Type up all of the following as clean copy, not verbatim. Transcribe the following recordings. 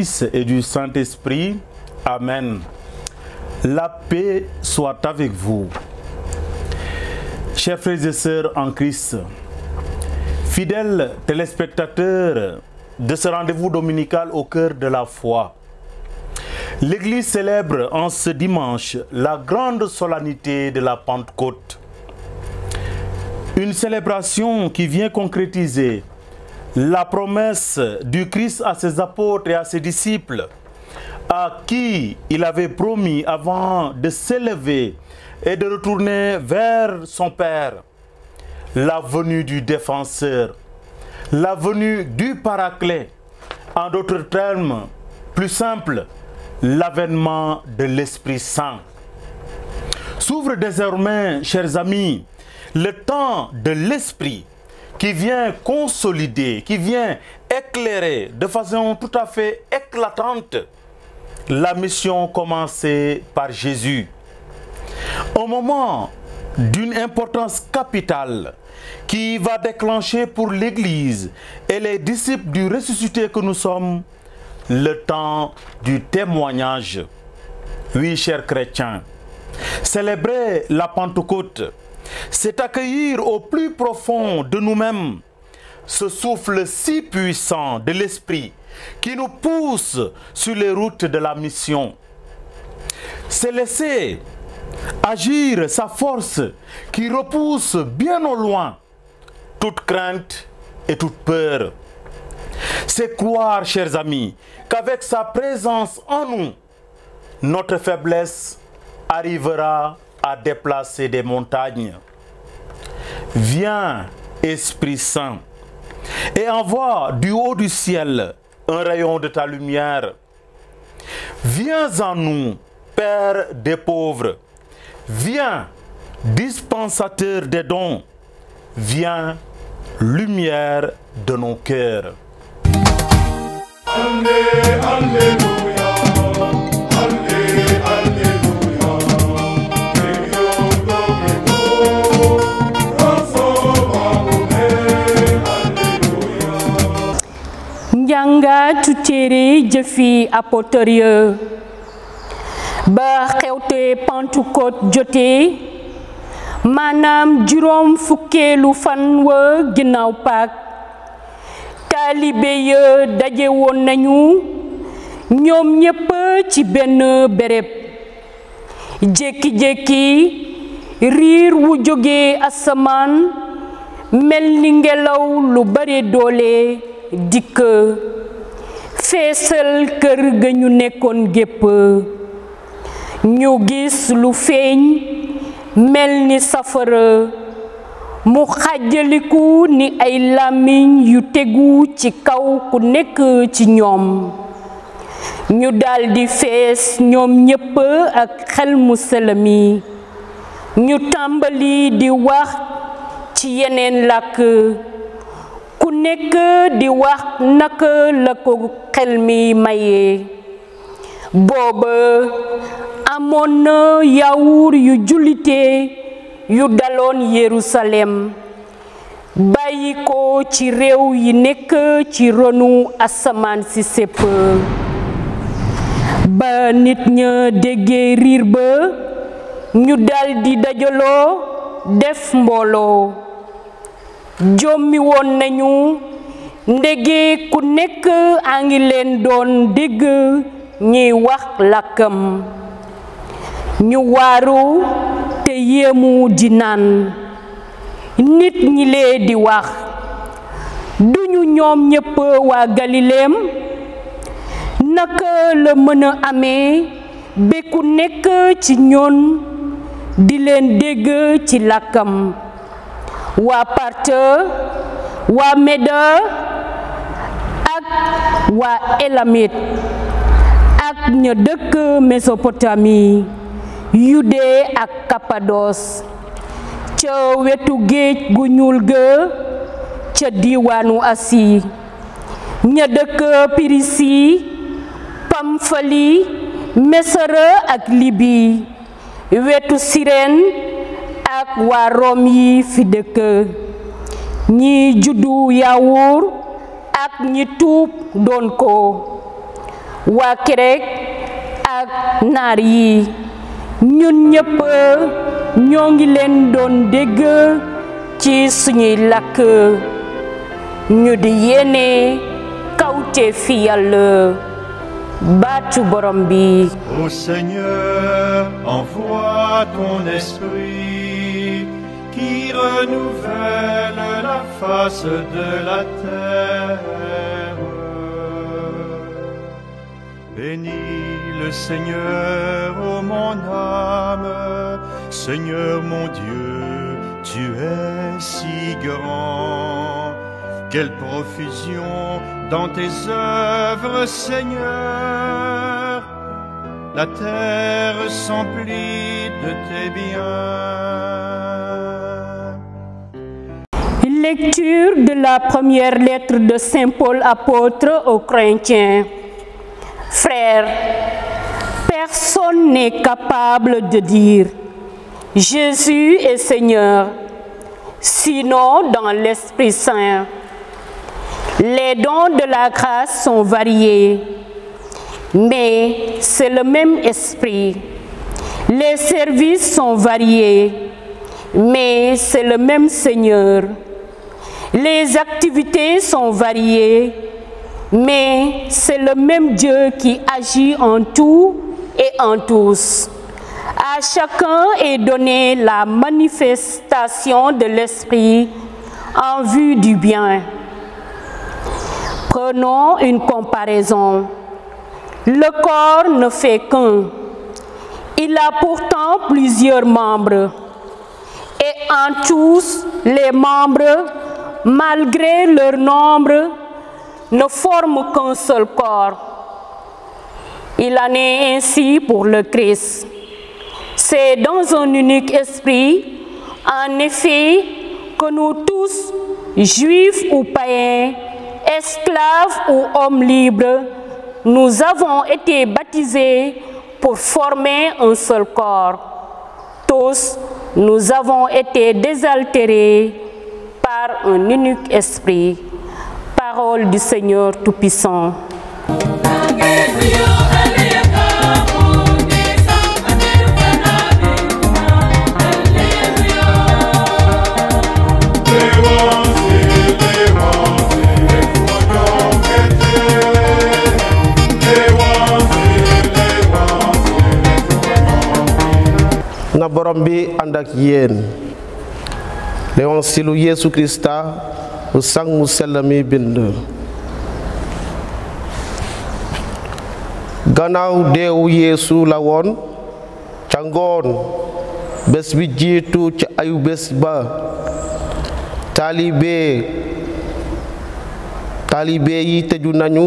Fils et du Saint-Esprit. Amen. La paix soit avec vous. Chers frères et sœurs en Christ, fidèles téléspectateurs de ce rendez-vous dominical au cœur de la foi, l'Église célèbre en ce dimanche la grande solennité de la Pentecôte. Une célébration qui vient concrétiser la promesse du Christ à ses apôtres et à ses disciples, à qui il avait promis avant de s'élever et de retourner vers son Père, la venue du défenseur, la venue du Paraclet, en d'autres termes plus simples, l'avènement de l'Esprit Saint. S'ouvre désormais, chers amis, le temps de l'Esprit qui vient consolider, qui vient éclairer de façon tout à fait éclatante la mission commencée par Jésus. Un moment d'une importance capitale qui va déclencher pour l'Église et les disciples du ressuscité que nous sommes le temps du témoignage. Oui, chers chrétiens, célébrer la Pentecôte, c'est accueillir au plus profond de nous-mêmes ce souffle si puissant de l'Esprit qui nous pousse sur les routes de la mission. C'est laisser agir sa force qui repousse bien au loin toute crainte et toute peur. C'est croire, chers amis, qu'avec sa présence en nous, notre faiblesse arrivera à déplacer des montagnes. Viens, Esprit Saint, et envoie du haut du ciel un rayon de ta lumière. Viens en nous, Père des pauvres. Viens, dispensateur des dons. Viens, lumière de nos cœurs. Alléluia. njàngatu téere jëfi apôtre ya ba xewte Pentecôte jotee maanaam juróom fukkeelu fan wa ginnaaw Pâques taalibe ya daje woon nañu ñoom ñépp ci benn béréb jékki-jékki riir wu jóge asamaan mel ni ngelaw lu bare doole dikk feesal kër ga ñu nekkoon gépp ñu gis lu feeñ mel ni safara mu xàjjaliku ni ay làmmiñ yu tegu ci kaw ku nekk ci ñoom ñu daldi fees ñoom ñépp ak xel mu sell mi ñu tàmbali di wax ci yeneen làkk ku nekk di wax naka la ko xel mi mayee booba amoon na yawur yu jullite yu daloon Yerusalem bàyyi ko ci réew yi nekk ci ronu asamaan si sépp ba nit ña déggee riir ba ñu daldi dajaloo def mbooloo jommi woon nañu ndege ku nekk a ngi leen doon dégg ñuy wax làkkam ñu waaru te yéemu di naan nit ñi lee di wax duñu ñoom ñépp waa Galileem naka la mën a amee ba ku nekk ci ñoon di leen dégg ci làkkam waa Parthe waa Meda ak waa Elamite ak ña dëkk Mésopotamie Yudée ak Kapados ca wetu géej gu ñuul ga ca diiwaanu Asi ña dëkk Pirisi Pamfali Mesara ak Libi wetu Sirène ak waa Rom yi fi dëkk ñi juddu yawur ak ñi tuub doon ko waa Kerek ak naar yi ñun ñëpp ñoo ngi leen doon dégg ci suñuy làkk ñu di yéene kawte fi Yàlla baatu borom bi. Ô Seigneur, envoie ton esprit qui renouvelle la face de la terre. Bénis le Seigneur, ô mon âme, Seigneur mon Dieu, tu es si grand. Quelle profusion dans tes œuvres, Seigneur. La terre s'emplit de tes biens. Lecture de la première lettre de Saint Paul apôtre aux Corinthiens. Frères, personne n'est capable de dire « Jésus est Seigneur », sinon dans l'Esprit Saint. Les dons de la grâce sont variés, mais c'est le même Esprit. Les services sont variés, mais c'est le même Seigneur. Les activités sont variées, mais c'est le même Dieu qui agit en tout et en tous. À chacun est donnée la manifestation de l'Esprit en vue du bien. Prenons une comparaison. Le corps ne fait qu'un. Il a pourtant plusieurs membres. Et en tous, les membres, malgré leur nombre, ne forment qu'un seul corps. Il en est ainsi pour le Christ. C'est dans un unique esprit, en effet, que nous tous, juifs ou païens, esclaves ou hommes libres, nous avons été baptisés pour former un seul corps. Tous, nous avons été désaltérés par un unique esprit. Parole du Seigneur Tout-Puissant. na borom bi ànd ak yéen léon silu Yeesu Krista bu sang mu sell mi bind gannaaw deewu Yeesu la woon ca ngoon bés bi jiitu ca ayu bés ba taalibe yi tëju nañu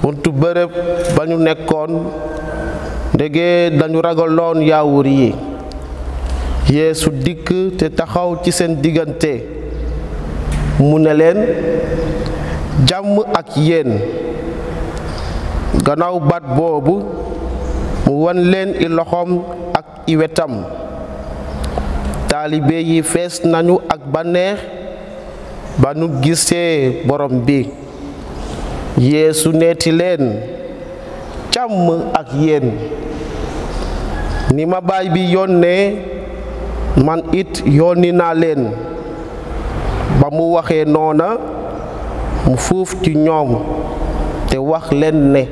buntu bërëb ba ñu nekkoon ndege dañu ragaloon yaawur yi Yeesu dikk te taxaw ci seen diggante mu ne leen jàmm ak yéen gannaaw baat boobu mu wan leen i loxoom ak i wetam taalibe yi fees nañu ak bànneex ba nu gisee borom bi Yeesu neeti leen jàmm ak yéen ni ma baay bi yónnee man it yónni naa leen ba mu waxee noona mu fuuf ci ñoom te wax leen ne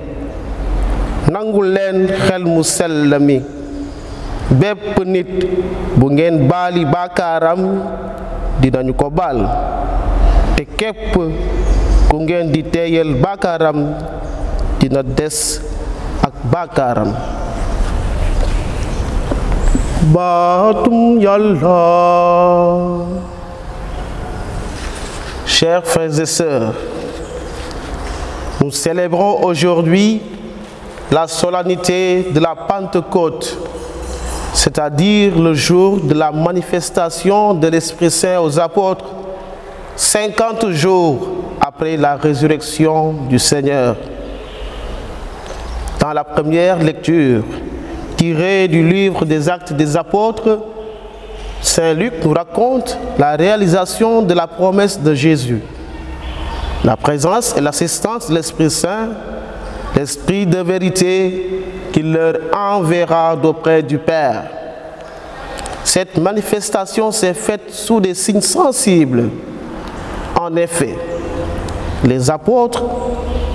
nangu leen xel mu sell mi bépp nit bu ngeen baali baakaaram dinañu ko baal te képp ku ngeen di teeyal baakaaram dina des ak baakaaram baatum Yàlla. Chers frères et sœurs, nous célébrons aujourd'hui la solennité de la Pentecôte, c'est-à-dire le jour de la manifestation de l'Esprit Saint aux apôtres, 50 jours après la résurrection du Seigneur. Dans la première lecture, tirée du livre des Actes des Apôtres, Saint Luc nous raconte la réalisation de la promesse de Jésus. La présence et l'assistance de l'Esprit Saint l'Esprit de vérité qu'il leur enverra d'auprès du Père. Cette manifestation s'est faite sous des signes sensibles. En effet, les apôtres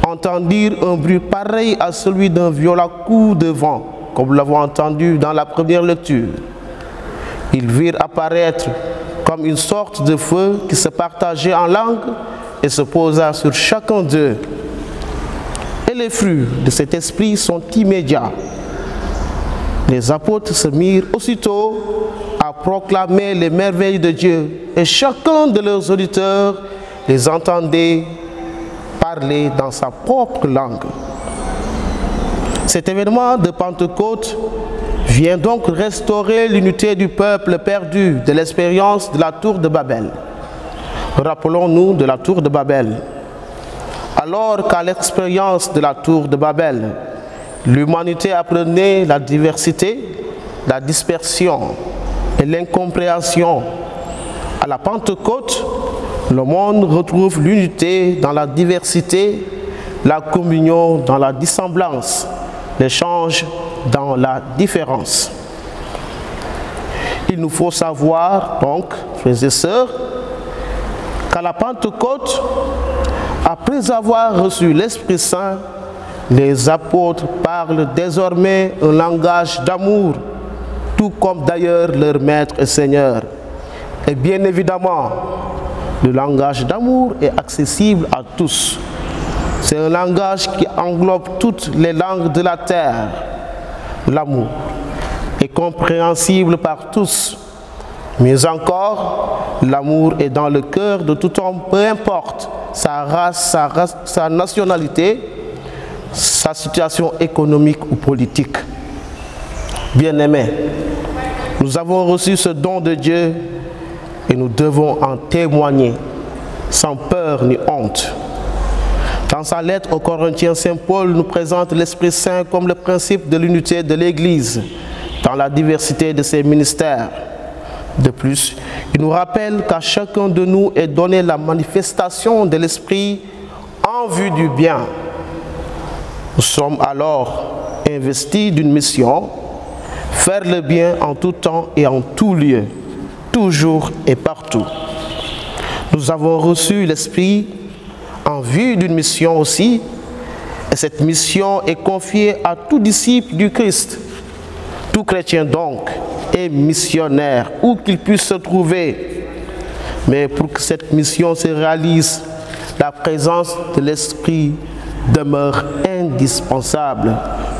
entendirent un bruit pareil à celui d'un violent coup de vent, comme nous l'avons entendu dans la première lecture. Ils virent apparaître comme une sorte de feu qui se partageait en langue et se posa sur chacun d'eux. Et les fruits de cet esprit sont immédiats. Les apôtres se mirent aussitôt à proclamer les merveilles de Dieu et chacun de leurs auditeurs les entendait parler dans sa propre langue. Cet événement de Pentecôte vient donc restaurer l'unité du peuple perdu de l'expérience de la tour de Babel. Rappelons-nous de la tour de Babel. Alors qu'à l'expérience de la tour de Babel, l'humanité apprenait la diversité, la dispersion et l'incompréhension, à la Pentecôte, le monde retrouve l'unité dans la diversité, la communion dans la dissemblance, l'échange dans la différence. Il nous faut savoir donc, frères et sœurs, qu'à la Pentecôte, après avoir reçu l'Esprit Saint, les apôtres parlent désormais un langage d'amour, tout comme d'ailleurs leur Maître et Seigneur. Et bien évidemment, le langage d'amour est accessible à tous. C'est un langage qui englobe toutes les langues de la terre. L'amour est compréhensible par tous. Mais encore, l'amour est dans le cœur de tout homme, peu importe sa race, sa nationalité, sa situation économique ou politique. Bien-aimés, nous avons reçu ce don de Dieu et nous devons en témoigner sans peur ni honte. Dans sa lettre aux Corinthiens, Saint Paul nous présente l'Esprit Saint comme le principe de l'unité de l'Église dans la diversité de ses ministères. De plus, il nous rappelle qu'à chacun de nous est donnée la manifestation de l'Esprit en vue du bien. Nous sommes alors investis d'une mission, faire le bien en tout temps et en tout lieu, toujours et partout. Nous avons reçu l'Esprit en vue d'une mission aussi, et cette mission est confiée à tout disciple du Christ. Tout chrétien donc est missionnaire, où qu'il puisse se trouver. Mais pour que cette mission se réalise, la présence de l'Esprit demeure indispensable.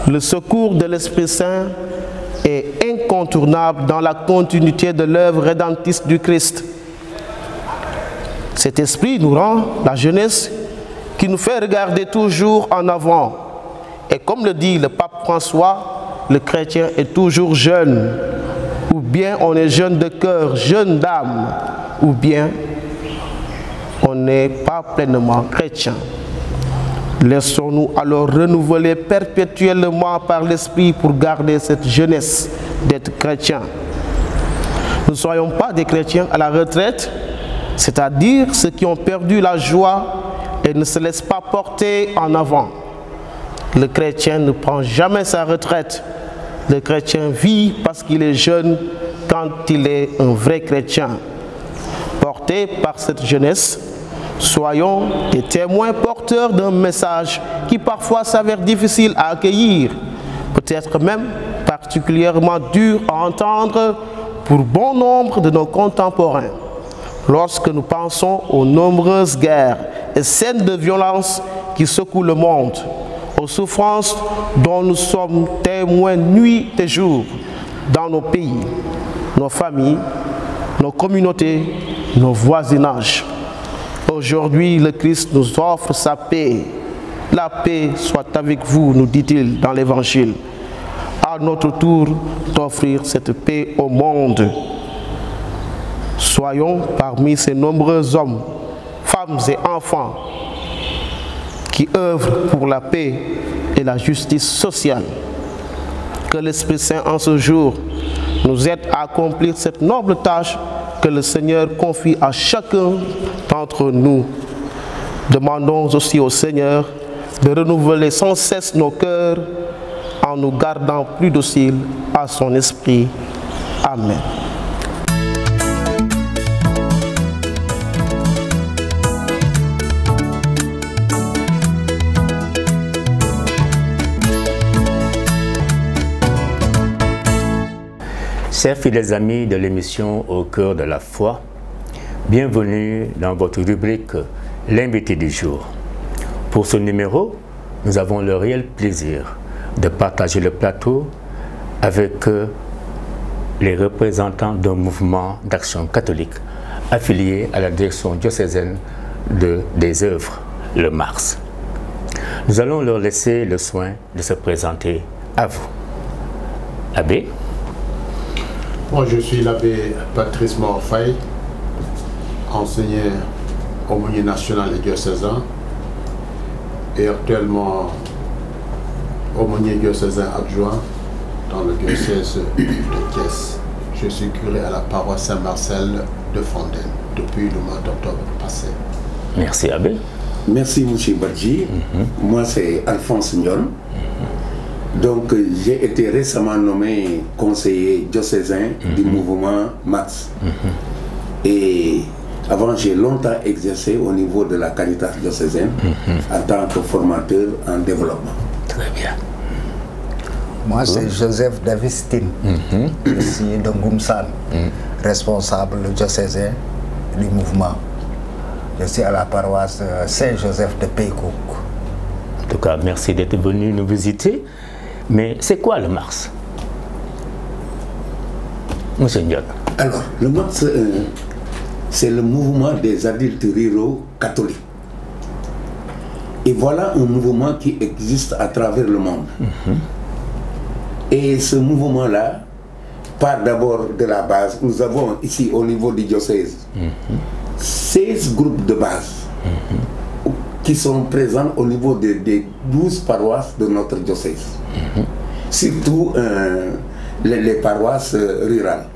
Le secours de l'Esprit Saint est incontournable dans la continuité de l'œuvre rédemptrice du Christ. Cet esprit nous rend la jeunesse qui nous fait regarder toujours en avant. Et comme le dit le pape François, le chrétien est toujours jeune. Ou bien on est jeune de cœur, jeune d'âme, ou bien on n'est pas pleinement chrétien. Laissons-nous alors renouveler perpétuellement par l'Esprit pour garder cette jeunesse d'être chrétien. Ne soyons pas des chrétiens à la retraite, c'est-à-dire ceux qui ont perdu la joie et ne se laissent pas porter en avant. Le chrétien ne prend jamais sa retraite. Le chrétien vit parce qu'il est jeune quand il est un vrai chrétien. Porté par cette jeunesse, soyons des témoins porteurs d'un message qui parfois s'avère difficile à accueillir, peut-être même particulièrement dur à entendre pour bon nombre de nos contemporains. Lorsque nous pensons aux nombreuses guerres et scènes de violence qui secouent le monde, aux souffrances dont nous sommes témoins nuit et jour dans nos pays, nos familles, nos communautés, nos voisinages. Aujourd'hui, le Christ nous offre sa paix. La paix soit avec vous, nous dit-il dans l'Évangile. À notre tour d'offrir cette paix au monde. Soyons parmi ces nombreux hommes, femmes et enfants qui œuvrent pour la paix et la justice sociale. Que l'Esprit Saint en ce jour nous aide à accomplir cette noble tâche que le Seigneur confie à chacun d'entre nous. Demandons aussi au Seigneur de renouveler sans cesse nos cœurs en nous gardant plus dociles à son esprit. Amen. Chers fidèles amis de l'émission Au cœur de la foi, bienvenue dans votre rubrique L'invité du jour. Pour ce numéro, nous avons le réel plaisir de partager le plateau avec les représentants d'un mouvement d'action catholique affilié à la direction diocésaine des œuvres, le MARS. Nous allons leur laisser le soin de se présenter à vous. Abbé. Moi, je suis l'abbé Patrice Morfaye, enseignant aumônier national et diocésain, et actuellement aumônier diocésain adjoint dans le diocèse de Thiès. Je suis curé à la paroisse Saint-Marcel de Fontaine depuis le mois d'octobre passé. Merci, abbé. Merci, M. Badji. Moi, c'est Alphonse Nyon. Donc, j'ai été récemment nommé conseiller diocésain du mouvement MARS. Et avant, j'ai longtemps exercé au niveau de la Caritas diocésaine en tant que formateur en développement. Très bien. Moi, c'est Joseph Davistine, ici de Ngoumsan, responsable diocésain du mouvement. Je suis à la paroisse Saint-Joseph de Peykouk. En tout cas, merci d'être venu nous visiter. Mais c'est quoi le MARS? Monsieur Ndiol. Alors, le MARS, c'est le mouvement des adultes ruraux catholiques. Et voilà un mouvement qui existe à travers le monde. Et ce mouvement-là part d'abord de la base. Nous avons ici, au niveau du diocèse, 16 groupes de base qui sont présents au niveau des 12 paroisses de notre diocèse. Surtout les paroisses rurales.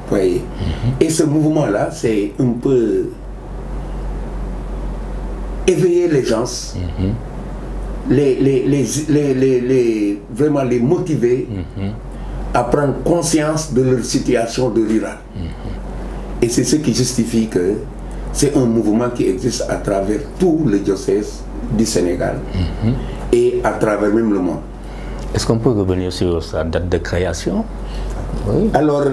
Voyez. Et ce mouvement-là, c'est un peu éveiller les gens, vraiment les motiver à prendre conscience de leur situation de rural. Et c'est ce qui justifie que c'est un mouvement qui existe à travers tous les diocèses du Sénégal et à travers même le monde. Est-ce qu'on peut revenir sur sa date de création? Oui. Alors,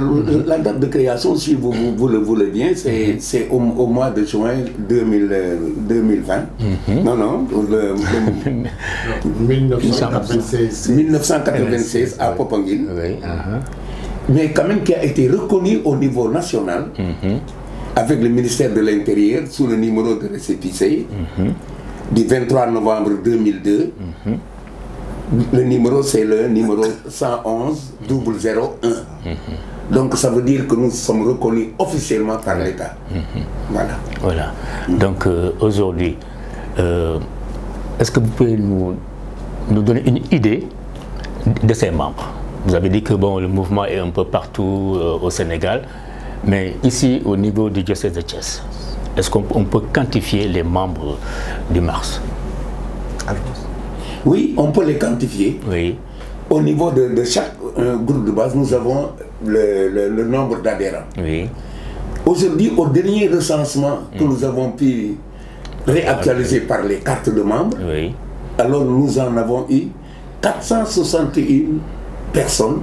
la date de création, si vous le voulez bien, c'est au mois de juin 2020. Non, 1996 à Popenguine. Oui. Mais quand même qui a été reconnu au niveau national avec le ministère de l'Intérieur sous le numéro de récépissé du 23 novembre 2002. Le numéro, c'est le numéro 111 001. Donc ça veut dire que nous sommes reconnus officiellement par l'État. Voilà. Donc aujourd'hui, est-ce que vous pouvez nous donner une idée de ses membres? Vous avez dit que bon, le mouvement est un peu partout au Sénégal, mais ici au niveau du diocèse de Thiès, est-ce qu'on peut quantifier les membres du MARS? Oui, on peut les quantifier. Oui. Au niveau de chaque groupe de base, nous avons le nombre d'adhérents. Oui. Aujourd'hui, au dernier recensement que nous avons pu réactualiser par les cartes de membres, alors nous en avons eu 461 personnes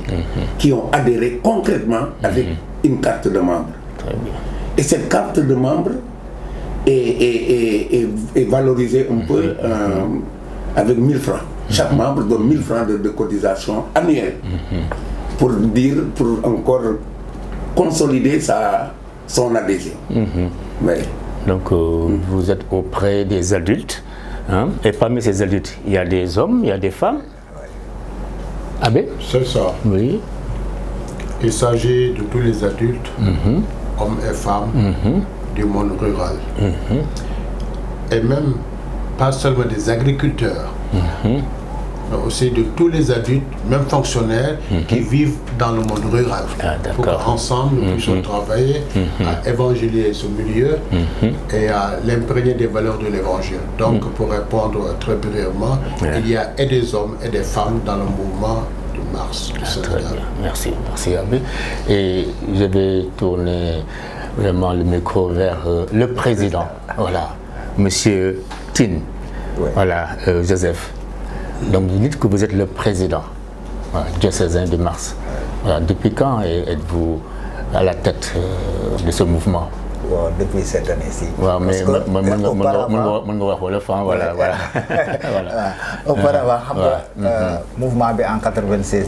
qui ont adhéré concrètement avec une carte de membre. Très bien. Et cette carte de membre est valorisée un peu avec 1000 francs. Chaque membre donne 1000 francs de cotisation annuelle pour encore consolider son adhésion. Donc vous êtes auprès des adultes, hein? Et parmi ces adultes, il y a des hommes, il y a des femmes. Abbé? C'est ça. Oui. Il s'agit de tous les adultes, hommes et femmes, du monde rural. Et même pas seulement des agriculteurs, mais aussi de tous les adultes, même fonctionnaires, qui vivent dans le monde rural. Pour qu'ensemble, nous puissions travailler à évangéliser ce milieu et à l'imprégner des valeurs de l'évangile. Donc, pour répondre très brièvement, il y a et des hommes et des femmes dans le mouvement du Mars du Sénégal. Merci, merci Abbé. Et je vais tourner vraiment le micro vers le président. Voilà, Monsieur Tine. Voilà, Joseph. Donc vous dites que vous êtes le président diocésain de Mars. Voilà, depuis quand êtes-vous à la tête de ce mouvement? Depuis cette année-ci. Mais auparavant, mouvement en 96,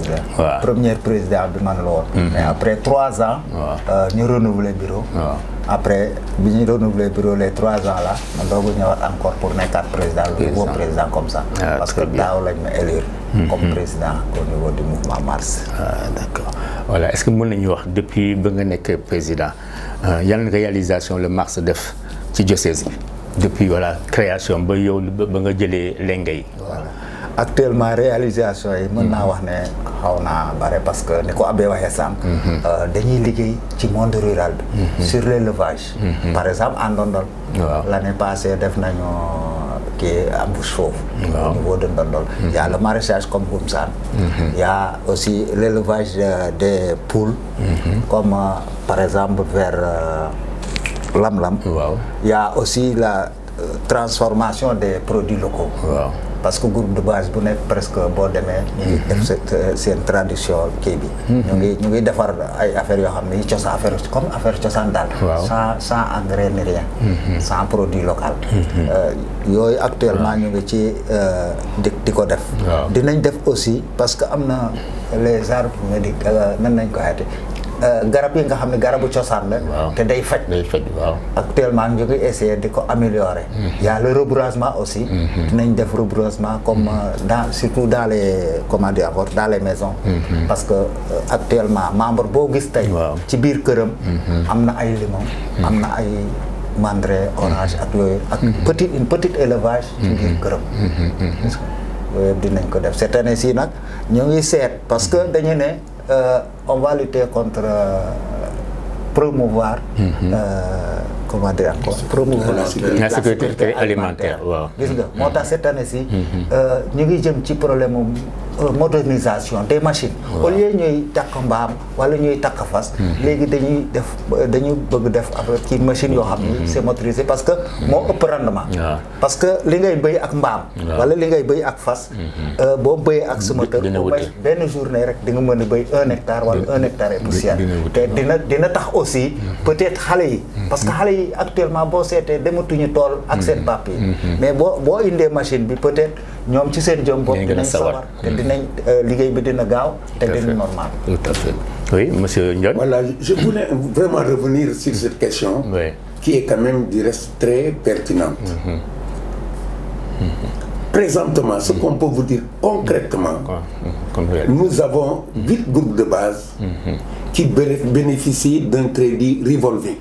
premier président de Manloor. Mais après 3 ans, nous renouvelons le bureau. Après, nous renouvelons le bureau les 3 ans là, nous avons encore pour 4 présidents, le nouveau président comme ça. Parce que là, on l'a élu comme président au niveau du mouvement Mars. D'accord. Voilà. Est-ce que vous pouvez dire, depuis que vous êtes président, il y a une réalisation le Mars def ci diocèse depuis la création ba yow ba nga jëlé lengay actuellement réalisation yi mën naa wax ne xaw naa bare parce que ni ko Abbé waxee sànq dañuy liggéey ci monde rural bi sur l'élevage par exemple en Ndondol l'année passée def nañu kii embouche foofu au niveau de Ndondol il y a le maraîchage comme Goumsane il y a aussi l'élevage des poules comme par exemple vers Lamlam il y a aussi la transformation des produits locaux parce que groupe de base bu nekk presque boo demee ñu def seen tradition kii bi ñu ngi defar ay affaires yoo xam ne yi cosaan affaire comme affaire cosaan daal sans engrais ni rien sans produit local yooyu actuellement ñu ngi ci di ko def dinañ def aussi parce que am na les arbres médicaux nan nañ ko xeeti garab yi nga xam ne garabu cosaan la te day faj actuellement ñu ngi essayer di ko améliorer il y a le reboisement aussi dinañ def reboisement comme surtout dans les comment dire encore dans les maisons parce que actuellement membre boo gis tey ci biir këram am na ay limon am na ay mandre orange ak yooyu ak une petite élevage ci biir këram yooyu dinañ ko def cette année-ci nag ñu ngi seet parce que dañu ne on va lutter contre promouvoir comment dire encore promouvoir la sécurité alimentaire gis nga moo tax cette année-ci ñu ngi jëm ci problème modernisation des machines au lieu ñuy takk mbaam wala ñuy takk fas léegi dañu bëgg def avec ci machine yoo xam ni c'est motorisé parce que moo ëpp rendement parce que li ngay bëy ak mbaam wala li ngay bëy ak fas boo bëyee ak sa moteur benn journée rek di nga mën a bëy 1 hectare wala 1 hectare et poussière te dina tax aussi peut-être xale yi parce que xale yi actuellement boo seetee dematuñu tool ak seen pap yi mais boo indee machine bi peut-être ñoom ci seen jëm bopp dinañ sawar te dinañ liggéey bi dina gaaw te dina normal. Tout à fait. Oui, monsieur Ndione. Voilà, je voulais vraiment revenir sur cette question qui est quand même du reste très pertinente. Présentement, ce qu'on peut vous dire concrètement, nous avons 8 groupes de base qui bénéficient d'un crédit revolving.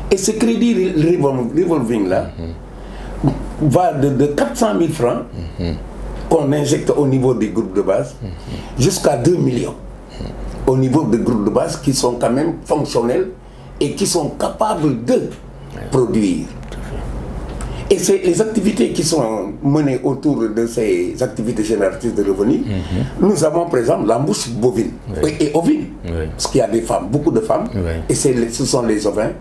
Et ce crédit revolving là va de 400 000 francs qu'on injecte au niveau des groupes de base jusqu'à 2 millions au niveau des groupes de base qui sont quand même fonctionnels et qui sont capables de produire. Et c'est les activités qui sont menées autour de ces activités génératrices de revenus. Nous avons par exemple l'embouche bovine et ovine, parce qu'il y a des femmes, beaucoup de femmes, et ce sont les ovins,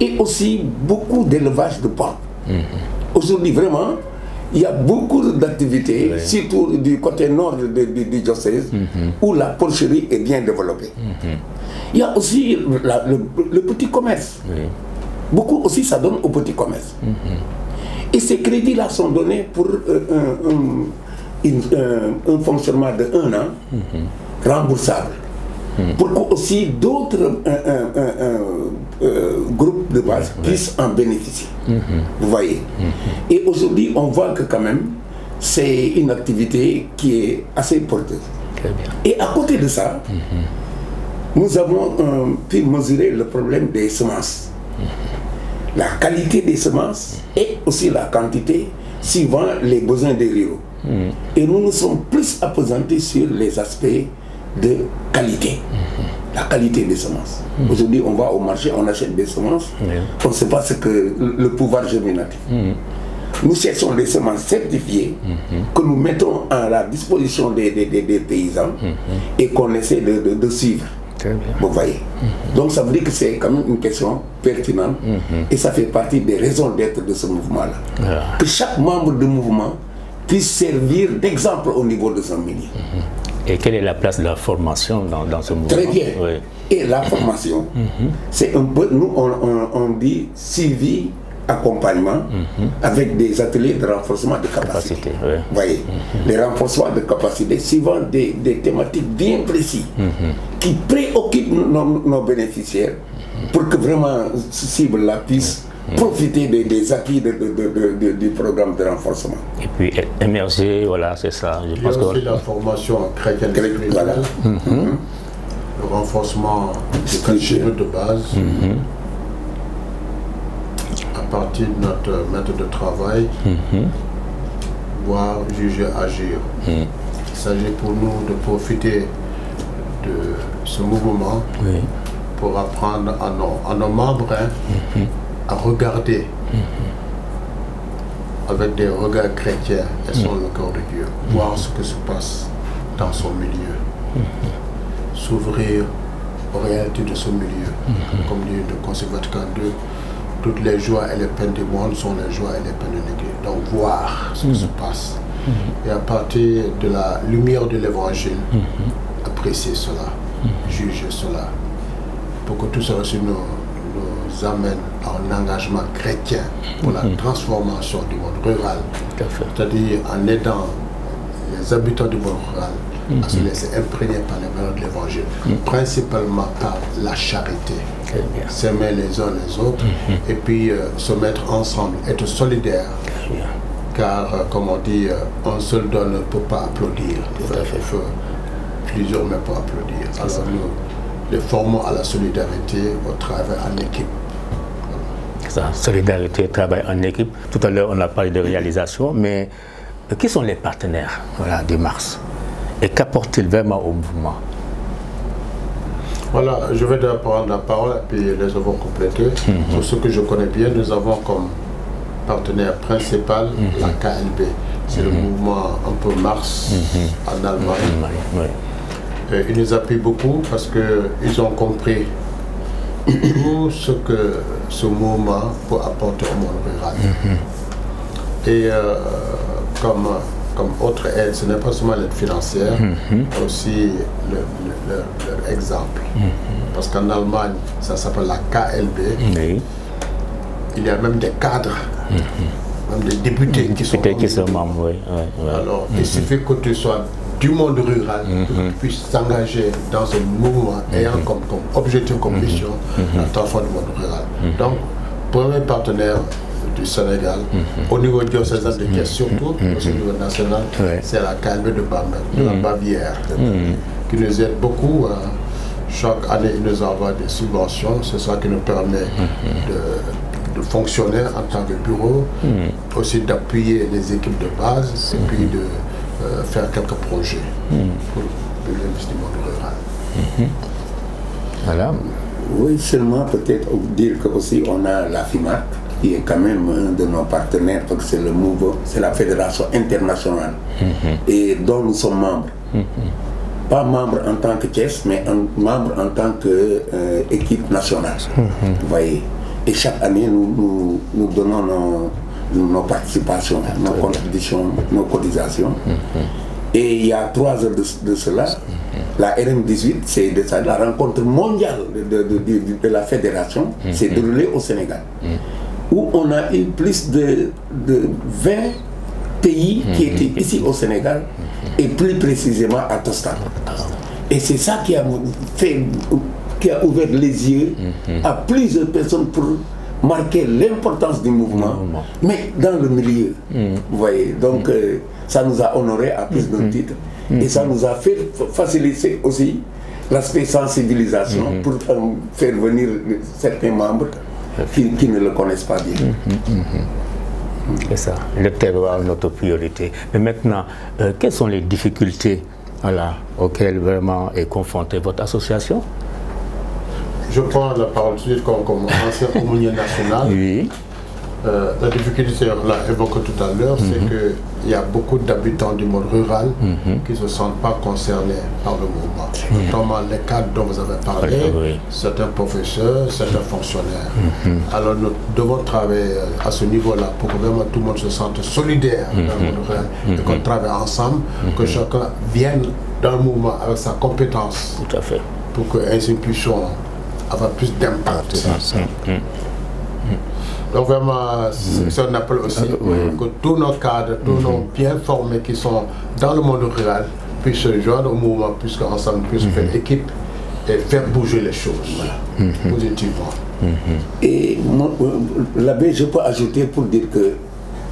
et aussi beaucoup d'élevage de porcs. Aujourd'hui, vraiment, il y a beaucoup d'activités, surtout du côté nord du diocèse, où la porcherie est bien développée. Il y a aussi le petit commerce. Beaucoup aussi, ça donne au petit commerce. Et ces crédits-là sont donnés pour un fonctionnement de 1 an, remboursable. Pour que aussi d'autres groupes de base puissent en bénéficier. Vous voyez. Et aujourd'hui, on voit que quand même, c'est une activité qui est assez porteuse. Et à côté de ça, nous avons pu mesurer le problème des semences. La qualité des semences et aussi la quantité suivant les besoins des ruraux. Et nous nous sommes plus appesantis sur les aspects de qualité. La qualité des semences. Aujourd'hui, on va au marché, on achète des semences, on ne sait pas ce que le pouvoir germinatif. Nous cherchons des semences certifiées que nous mettons à la disposition des paysans et qu'on essaie de suivre. Vous voyez. Donc ça veut dire que c'est quand même une question pertinente et ça fait partie des raisons d'être de ce mouvement-là. Que chaque membre du mouvement puisse servir d'exemple au niveau de son milieu. Et quelle est la place de la formation dans ce mouvement? Très bien. Oui. Et la formation, c'est un peu, nous on dit suivi, accompagnement avec des ateliers de renforcement de capacité. Vous voyez, les renforcements de capacité suivant des thématiques bien précises qui préoccupent nos bénéficiaires pour que vraiment ce cible-là puisse profiter des acquis du programme de renforcement. Et puis émerger, voilà, c'est ça. Il y a aussi la formation chrétienne spirituelle, voilà. Le renforcement des catégories de base. À partir de notre méthode de travail, voir, juger, agir. Il s'agit pour nous de profiter de ce mouvement pour apprendre à nos membres à regarder avec des regards chrétiens et sur le cœur de Dieu, voir ce que se passe dans son milieu, s'ouvrir aux réalités de ce milieu, comme dit le Conseil Vatican II. Toutes les joies et les peines du monde sont les joies et les peines de l'Église. Donc voir ce qui se passe. Et à partir de la lumière de l'Évangile, apprécier cela, juger cela, pour que tout cela nous amène à un engagement chrétien pour la transformation du monde rural. C'est-à-dire en aidant les habitants du monde rural à se laisser imprégner par les valeurs de l'Évangile, principalement par la charité. S'aimer les uns les autres et puis se mettre ensemble, être solidaires. Car, comme on dit, un seul don ne peut pas applaudir. Plusieurs ne peuvent pas applaudir. Alors nous les formons à la solidarité au travail en équipe. Ça, solidarité, travail en équipe. Tout à l'heure, on a parlé de réalisation, mais qui sont les partenaires du Mars? Et qu'apportent-ils vraiment au mouvement? Voilà, je vais prendre la parole et puis les avons complétés. Sur ce que je connais bien, nous avons comme partenaire principal la KLB. C'est le mouvement un peu Mars en Allemagne. Et ils nous appuient beaucoup parce qu'ils ont compris tout ce que ce mouvement peut apporter au monde rural. Et comme autre aide, ce n'est pas seulement l'aide financière, mais aussi leur exemple. Parce qu'en Allemagne, ça s'appelle la KLB. Il y a même des cadres, même des députés qui sont membres. Alors, il suffit que tu sois du monde rural pour que tu puisses s'engager dans ce mouvement ayant comme objectif, comme mission, la transformation du monde rural. Donc, premier partenaire du Sénégal, au niveau diocésain de Thiès surtout, au niveau national, c'est la KLB de la Bavière, qui nous aide beaucoup. Chaque année, ils nous envoient des subventions, c'est ça qui nous permet de fonctionner en tant que bureau, aussi d'appuyer les équipes de base et puis de faire quelques projets pour l'investissement rural. Voilà. Oui, seulement peut-être dire que aussi on a la FIMAC, qui est quand même un de nos partenaires, parce que c'est le mouvement, c'est la fédération internationale et dont nous sommes membres. Pas membre en tant que Thiès, mais membre en tant qu'équipe nationale. Vous voyez. Et chaque année, nous donnons nos participations, nos contributions, nos cotisations. Et il y a 3 heures de cela, la RM18, c'est la rencontre mondiale de la fédération, s'est déroulée au Sénégal, où on a eu plus de 20 pays qui étaient ici au Sénégal, et plus précisément à Tostan. Et c'est ça qui a ouvert les yeux à plusieurs personnes pour marquer l'importance du mouvement, mais dans le milieu. Vous voyez, donc ça nous a honoré à plus d'un titre, et ça nous a fait faciliter aussi l'aspect sensibilisation pour faire venir certains membres qui ne le connaissent pas bien. C'est ça, le terroir, notre priorité. Mais maintenant, quelles sont les difficultés auxquelles vraiment est confrontée votre association? Je prends la parole tout de suite comme ancien aumônier national. Oui. La difficulté, on l'a évoqué tout à l'heure, c'est qu'il y a beaucoup d'habitants du monde rural qui ne se sentent pas concernés par le mouvement. Notamment les cadres dont vous avez parlé, certains professeurs, certains fonctionnaires. Alors nous devons travailler à ce niveau-là pour que vraiment tout le monde se sente solidaire dans le monde rural et qu'on travaille ensemble, que chacun vienne dans le mouvement avec sa compétence. Tout à fait. Pour que ainsi nous puissions avoir plus d'impact. Donc vraiment, c'est un appel aussi que tous nos cadres, tous nos bien formés qui sont dans le monde rural puissent se joindre au mouvement, puisqu'ensemble nous puissions faire équipe et faire bouger les choses positivement. Et l'abbé, je peux ajouter pour dire que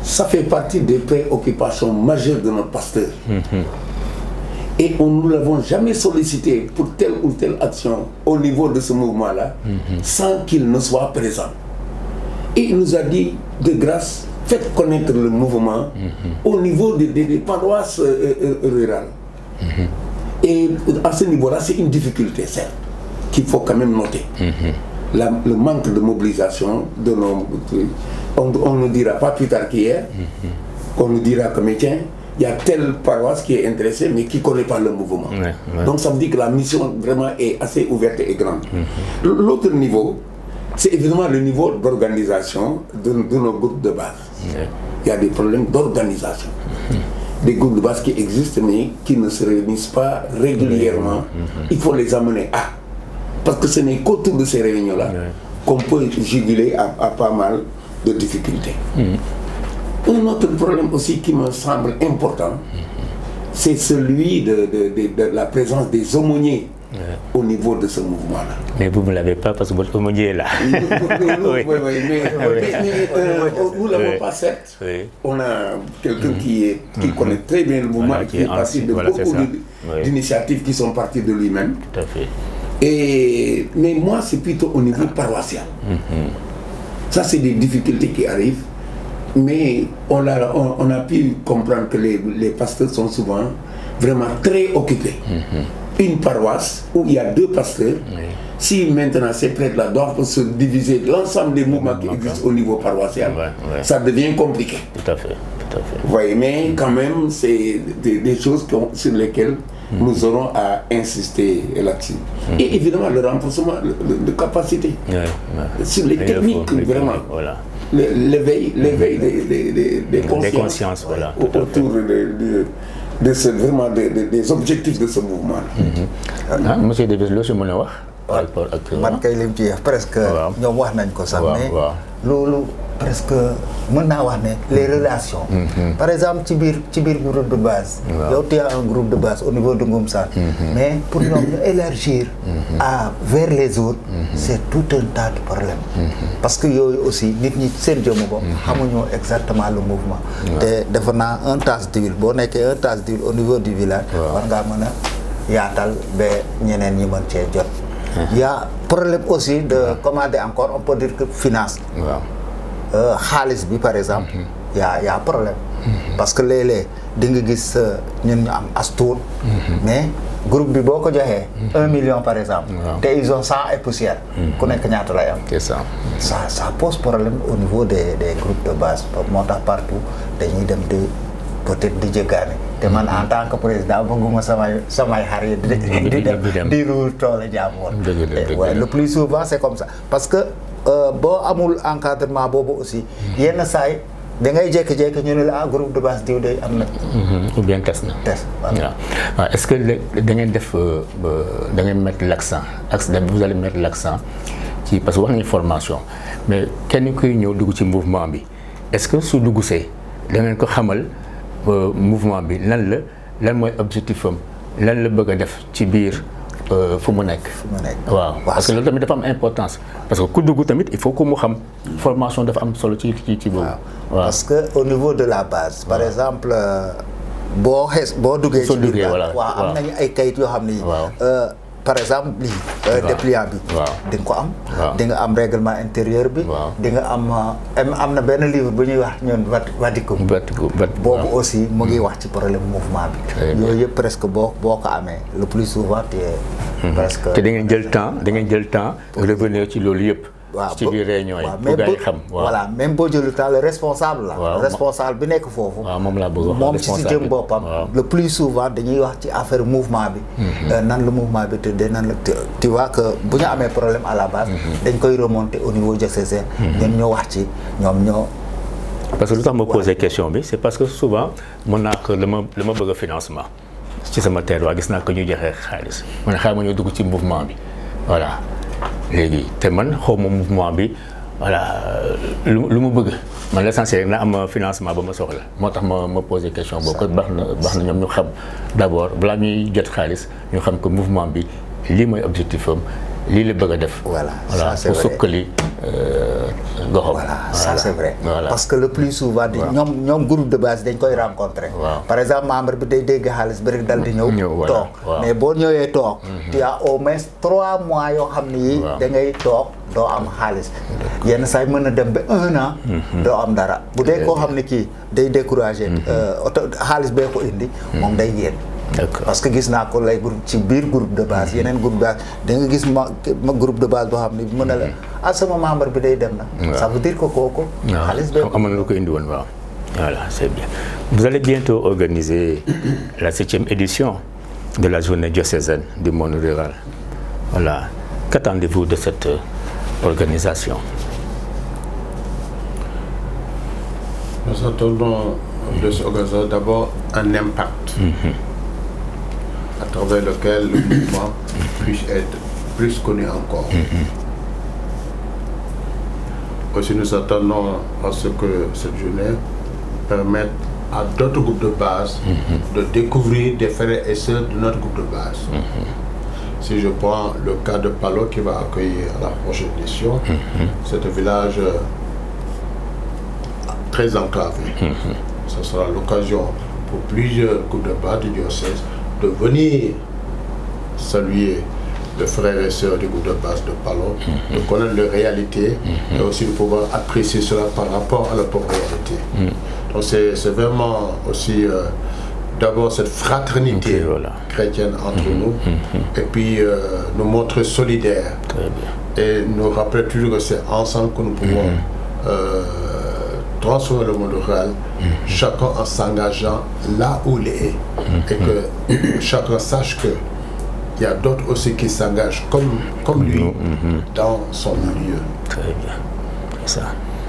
ça fait partie des préoccupations majeures de notre pasteur. Et nous ne l'avons jamais sollicité pour telle ou telle action au niveau de ce mouvement-là sans qu'il ne soit présent. Et il nous a dit, de grâce, faites connaître le mouvement au niveau des paroisses rurales. Et à ce niveau-là, c'est une difficulté, certes, qu'il faut quand même noter. Le manque de mobilisation de nos... On ne dira pas plus tard qu'hier, on nous dira que, mais tiens, il y a telle paroisse qui est intéressée, mais qui ne connaît pas le mouvement. Donc ça veut dire que la mission vraiment est assez ouverte et grande. L'autre niveau, c'est évidemment le niveau d'organisation de nos groupes de base. Il y a des problèmes d'organisation. Des groupes de base qui existent mais qui ne se réunissent pas régulièrement. Il faut les amener à. Parce que ce n'est qu'autour de ces réunions-là qu'on peut juguler à pas mal de difficultés. Un autre problème aussi qui me semble important, c'est celui de la présence des aumôniers au niveau de ce mouvement-là. Mais vous ne l'avez pas parce que votre aumônier est là. Mais nous ne l'avons pas, certes. On a quelqu'un qui connaît très bien le mouvement et qui est parti de beaucoup d'initiatives qui sont parties de lui-même. Tout à fait. Mais moi, c'est plutôt au niveau paroissial. Ça, c'est des difficultés qui arrivent. Mais on a pu comprendre que les pasteurs sont souvent vraiment très occupés. Une paroisse où il y a 2 pasteurs, si maintenant ces prêtres-là doivent se diviser l'ensemble des mouvements qui existent au niveau paroissial, ça devient compliqué. Tout à fait, tout à fait. Vous voyez, mais quand même, c'est des choses sur lesquelles nous aurons à insister là-dessus. Et évidemment, le renforcement de capacité. Sur les techniques, vraiment. L'éveil des consciences autour des objectifs de ce mouvement. Monsieur Davis, loo si mën a wax par rapport ak man kay lim ci presque ñoom wax nañ ko sax mais loolu presque mën naa wax ne les relations par exemple ci biir groupe de base yow tu as un groupe de base au niveau de Ngoumsane mais pour ñoom ñu élargir vers les autres c'est tout un tas de problèmes parce que yooyu aussi nit ñi seen jëmm bopp xamuñoo exactement le mouvement te defe naa un tasse d'huile boo nekkee un tasse d'huile au niveau du village war ngaa mën a yaatal ba ñeneen ñi mën cee jot. Il y a problème aussi de comment dire encore, on peut dire que finance. Xaalis bi par exemple. y a problème. parce que léeg-léeg di nga gis ñun ñu am as tuut. mais groupe bi boo ko joxee 1 million par exemple. te ils ont 100 et poussière. ku nekk ñaata lay am. c'est ça. ça pose problème au niveau des groupes de base moo tax partout dañuy dem di peut-être di jéggaane te man en tant que président bëgguma samay xar yi di ruur tool jàmbur. le plus souvent c'est comme ça parce que boo amul encadrement boobu aussi yenn saay da ngay jékki-jékki ñu ne la groupe de base diw day am na. ou bien test na. test voilà. Est-ce que da ngeen def da ngeen mettre l'accent vous allez mettre l'accent ci parce que wax nañu formation mais kenn kuy ñëw dugg ci mouvement bi est-ce que su dugg see da ngeen ko xamal mouvement bi lan mooy objectif am lan la bëgg a def ci biir fu mu nekk. waaw parce que loolu tamit dafa am importance parce que ku dugg tamit il faut que mu xam formation dafa am solo ci boobu. waaw parce que au niveau de la base. par exemple boo duggee. soo duggee voilà waaw am nañu ay kayit yoo xam ni. par exemple lii dépliant bi di nga ko am di nga am règlement intérieur bi di nga am na benn livre bu ñuy wax ñun Vaticum boobu aussi mu ngi wax ci problème mouvement bi yooyu yëpp presque boo ko amee le plus souvent presque te da ngeen jël temps revenir ci loolu yëpp ci biir réunion yi pour gars yi xam voilà même boo jëlu temps le responsable la responsable bi nekk foofu moom laa bëgg moom ci si jëm boppam le plus souvent dañuy wax ci affaire mouvement bi nan la mouvement bi tëddee nan la tu vois que bu ñu amee problème à la base dañ koy remonter au niveau diocésain ñoom ñoo wax ci ñoom ñoo parce que lu tax ma posé question bi c'est parce que souvent mën naa que la ma bëgg a financement ci sama terroir gis naa ko ñu joxe xaalis man xaaral ma ñoo dugg ci mouvement bi voilà léegi te man xaw ma mouvement bi voilà lu mu bëgg man l'essentiel na am financement ba ma soxla moo tax ma posé question boobu ko baax na ñoom ñu xam d'abord balaa ñuy jot xaalis ñu xam que mouvement bi lii mooy objectif am lii la bëgg a def. voilà pour sukkali goxam. voilà ça c'est vrai. parce que le plus souvent ñoom groupe de base dañ koy rencontrer. par exemple membre bi day dégg xaalis bi rek dal di ñëw. toog mais boo ñëwee toog. tu as au moins 3 mois yoo xam ni da ngay toog doo am xaalis. yenn saa yi mën na dem ba 1 an. doo am dara bu dee koo xam ne kii day découragé. xaalis bee ko indi. moom day génn. parce que gis naa ko lay ci biir groupe de base yeneen groupe de base da nga gis ma groupe de base boo xam ne mën na la sama membre bi day dem na. ça veut dire que kooku. xaalis bee amoon na lu ko indi woon waaw. voilà c'est bien. Vous allez bientôt organiser la 7e édition de la journée diocésaine du monde rural. Voilà. Qu'attendez-vous de cette organisation? Nous attendons de cette organisation d'abord un impact. À travers lequel le mouvement puisse être plus connu encore. Aussi nous attendons à ce que cette journée permette à d'autres groupes de base de découvrir des frères et sœurs de notre groupe de base. Si je prends le cas de Palo qui va accueillir la prochaine édition, c'est un village très enclavé. Ce sera l'occasion pour plusieurs groupes de base du diocèse de venir saluer les frères et sœurs du groupe de base de Palo, de connaître leur réalité et aussi de pouvoir apprécier cela par rapport à leur propre réalité. Donc c'est vraiment aussi d'abord cette fraternité chrétienne entre nous et puis nous montrer solidaires et nous rappeler toujours que c'est ensemble que nous pouvons transformer le monde rural, chacun en s'engageant là où il est et que chacun sache que il y a d'autres aussi qui s'engagent comme lui dans son milieu. Très bien, c'est ça.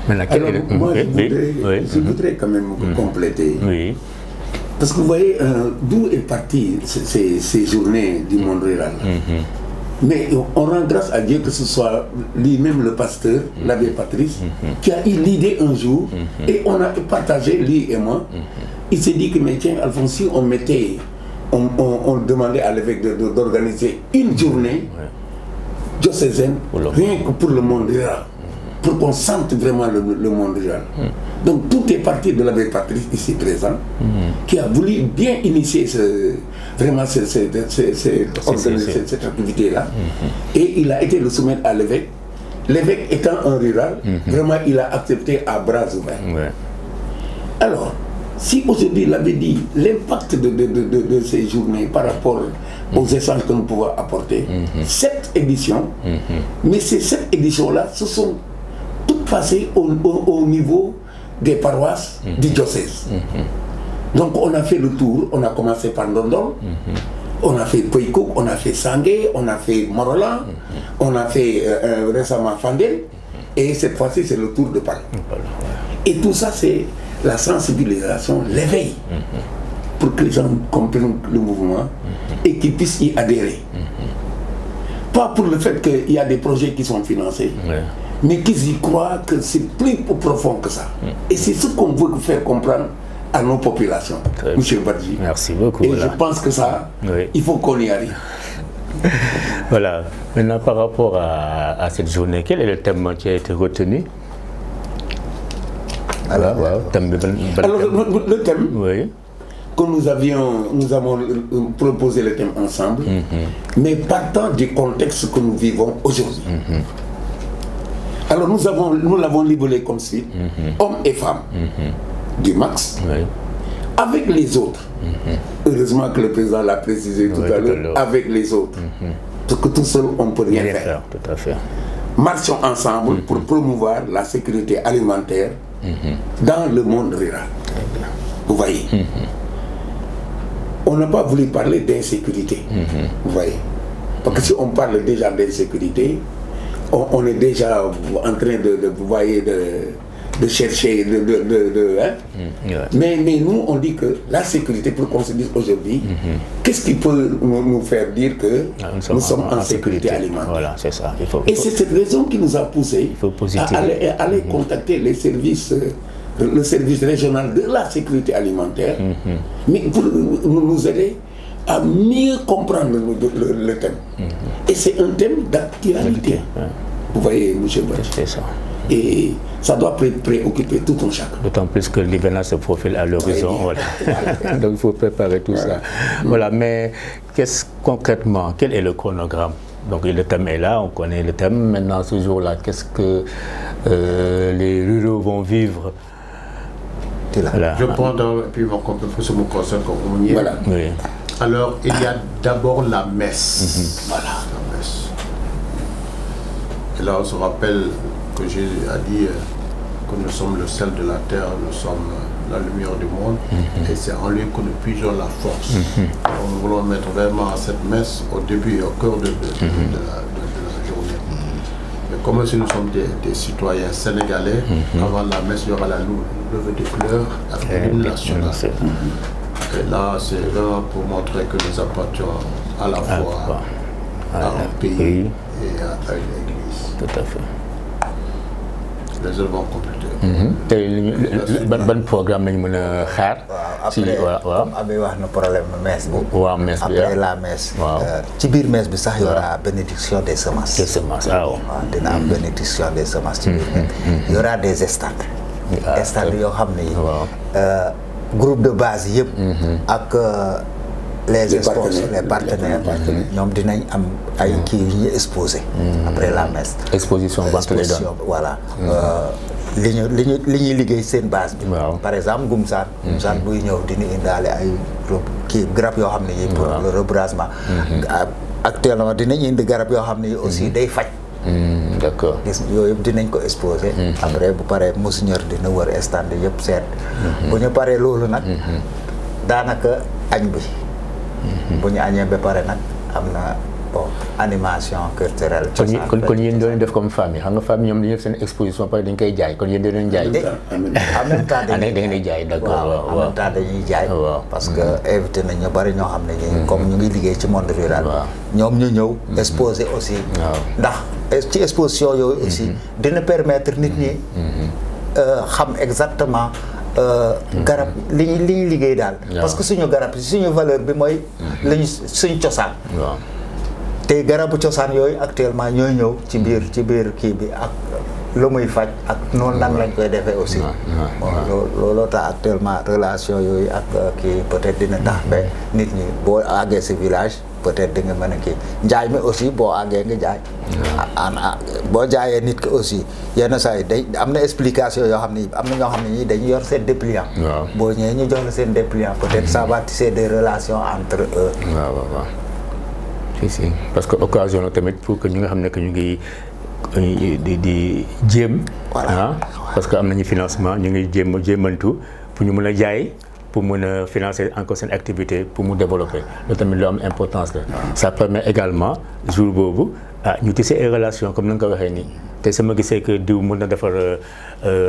Alors, moi, je voudrais quand même compléter. Oui. Parce que vous voyez, d'où est parti ces journées du monde rural. Mais on rend grâce à Dieu que ce soit lui-même le pasteur, l'abbé Patrice, qui a eu l'idée un jour, et on a partagé, lui et moi. Il s'est dit que, mais tiens, Alphonse, si on mettait, on demandait à l'évêque d'organiser une journée diocésaine, rien que pour le monde rural, pour qu'on sente vraiment le monde rural. Donc tout est parti de l'abbé Patrice ici présent, qui a voulu bien initier cette activité-là, et il a été le soumettre à l'évêque. L'évêque étant un rural, vraiment il a accepté à bras ouverts. Alors, si aujourd'hui l'abbé dit l'impact de ces journées par rapport aux échanges que nous pouvons apporter, cette édition, mais ces 7 éditions-là, ce sont toutes passées au niveau des paroisses du diocèse. Donc on a fait le tour, on a commencé par Ndondol, on a fait Poïkouk, on a fait Sangué, on a fait Morolan, on a fait récemment Fandel, et cette fois-ci c'est le tour de Palo. Et tout ça c'est la sensibilisation, l'éveil, pour que les gens comprennent le mouvement et qu'ils puissent y adhérer. Pas pour le fait qu'il y a des projets qui sont financés, mais qu'ils y croient que c'est plus profond que ça. Et c'est ce qu'on veut faire comprendre à nos populations, Monsieur Badji. Merci beaucoup. Et je pense que ça, il faut qu'on y arrive. Voilà. Maintenant, par rapport à cette journée, quel est le thème qui a été retenu? Alors, le thème, que nous avons proposé le thème ensemble, mais partant du contexte que nous vivons aujourd'hui. Alors nous l'avons libellé comme suite, hommes et femmes, du max, avec les autres. Heureusement que le président l'a précisé tout à l'heure, avec les autres. Parce que tout seul, on ne peut rien faire. Tout à fait. Marchons ensemble pour promouvoir la sécurité alimentaire dans le monde rural. Vous voyez. On n'a pas voulu parler d'insécurité. Vous voyez. Parce que si on parle déjà d'insécurité, on est déjà en train de chercher, mais nous on dit que la sécurité, pour qu'on se dise aujourd'hui, qu'est-ce qui peut nous faire dire que nous sommes en sécurité alimentaire? Voilà, c'est ça. Et c'est cette raison qui nous a poussé à aller contacter les services, le service régional de la sécurité alimentaire, mais pour nous aider à mieux comprendre le thème. Et c'est un thème d'actualité. Vous voyez, M. Bosch. C'est ça. Et ça doit préoccuper tout un chacun. D'autant plus que l'hivernage se profile à l'horizon. Voilà. Donc il faut préparer tout ça. Voilà, mais concrètement, quel est le chronogramme? Donc le thème est là, on connaît le thème. Maintenant, ce jour-là, qu'est-ce que les ruraux vont vivre? Voilà. Je prends puis ce me concerne comme on y est. Voilà. Oui. Alors, il y a d'abord la messe. Voilà. La messe. Et là, on se rappelle que Jésus a dit que nous sommes le sel de la terre, nous sommes la lumière du monde, et c'est en lui que nous puisons la force. Donc, nous voulons mettre vraiment cette messe au début et au cœur de la journée. Mais comme si nous sommes des citoyens sénégalais, avant la messe, il y aura la levée des couleurs avec l'hymne national. Et là, c'est vraiment pour montrer que nous appartenons à la fois à un pays et à une église. Tout à fait. Les œuvres vont compléter. Ban programme lañu mën a xaar. Après comme Abbé wax na problème messe bu. waaw messe bi après la messe. ci biir messe bi sax y aura bénédiction des semences. Des semences waaw. dina am bénédiction des semences ci biir messe. Y aura des stands. Stands yoo xam ne yi groupe de base yëpp. ak les sponsors, les partenaires, ñoom dinañ am ay kii yu ñuy exposé. après la messe. Exposition vente lay doon. Voilà. li ñuy liggéey seen base bi. par exemple Gumsaan. Gumsaan buy ñëw dina indaale ay kii garab yoo xam ne yi pour le rebrasement. actuellement dinañ indi garab yoo xam ne yi aussi day faj. D'accord. gis yooyu yëpp dinañ ko exposé. après bu paree monseigneur dina wër stand yëpp seet. bu ñu paree loolu nag daanaka añ bi. bu ñu añee ba pare nag am na bon animation culturelle. kon yéen doon def comme famille xam nga famille ñoom dañuy def seen exposition pare dañ koy jaay kon yéen dañu jaay. en même temps da ngeen di jaay d'accord waaw en même temps dañuy jaay. parce que invité nañ ñu bari ñoo xam ne ñi comme ñu ngi liggéey ci monde rural. ñoom ñu ñëw exposer aussi. ndax ci exposition yooyu aussi dina permettre nit ñi xam exactement. garab li ñuy liggéey daal. parce que suñu garab suñu valeur bi mooy. lañu suñu cosaan. te garabu cosaan yooyu actuellement ñooy ñëw ci biir kii bi ak lu muy faj ak noonu nan lañ koy defee aussi. looloo tax actuellement relation yooyu ak kii peut-être dina tax ba nit ñi boo àggee si village peut-être di nga mën a kii njaay mi aussi boo àggee nga jaay. boo jaayee nit ki aussi yenn saa yi day am na explication yoo xam ne am na ñoo xam ne ñi dañu yor seen dépliant. boo ñëwee ñu jox la seen dépliant peut-être ça va tisser des relations entre eux. waaw si parce que occasion la tamit pour que ñi nga xam ne que ñu ngi di jéem. parce que am nañu financement ñu ngi jéemantu pour ñu mën a jaay. pour mën a financer encore seen activité pour mu développer loolu tamit lu am importance la. ça permet également jour boobu ñu tisser ay relations comme ni nga ko waxee nii te sama gisee que diw mën na defar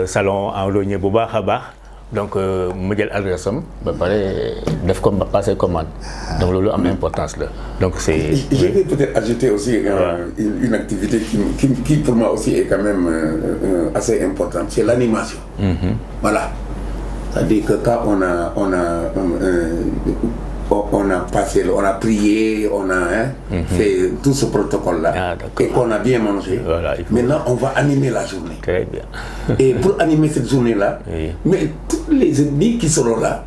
salon en logné bu baax a baax donc mu jël adresse am ba pare def comme passer commande donc loolu am importance la donc c'est. Je vais peut-être ajouter aussi une activité qui pour moi aussi est quand même assez importante, c'est l'animation. C'est-à-dire que quand on a on a passé, on a prié, on a fait tout ce protocole-là. Et qu'on a bien mangé. Voilà, maintenant, on va animer la journée. Très bien. Et pour animer cette journée-là, mais tous les ennemis qui seront là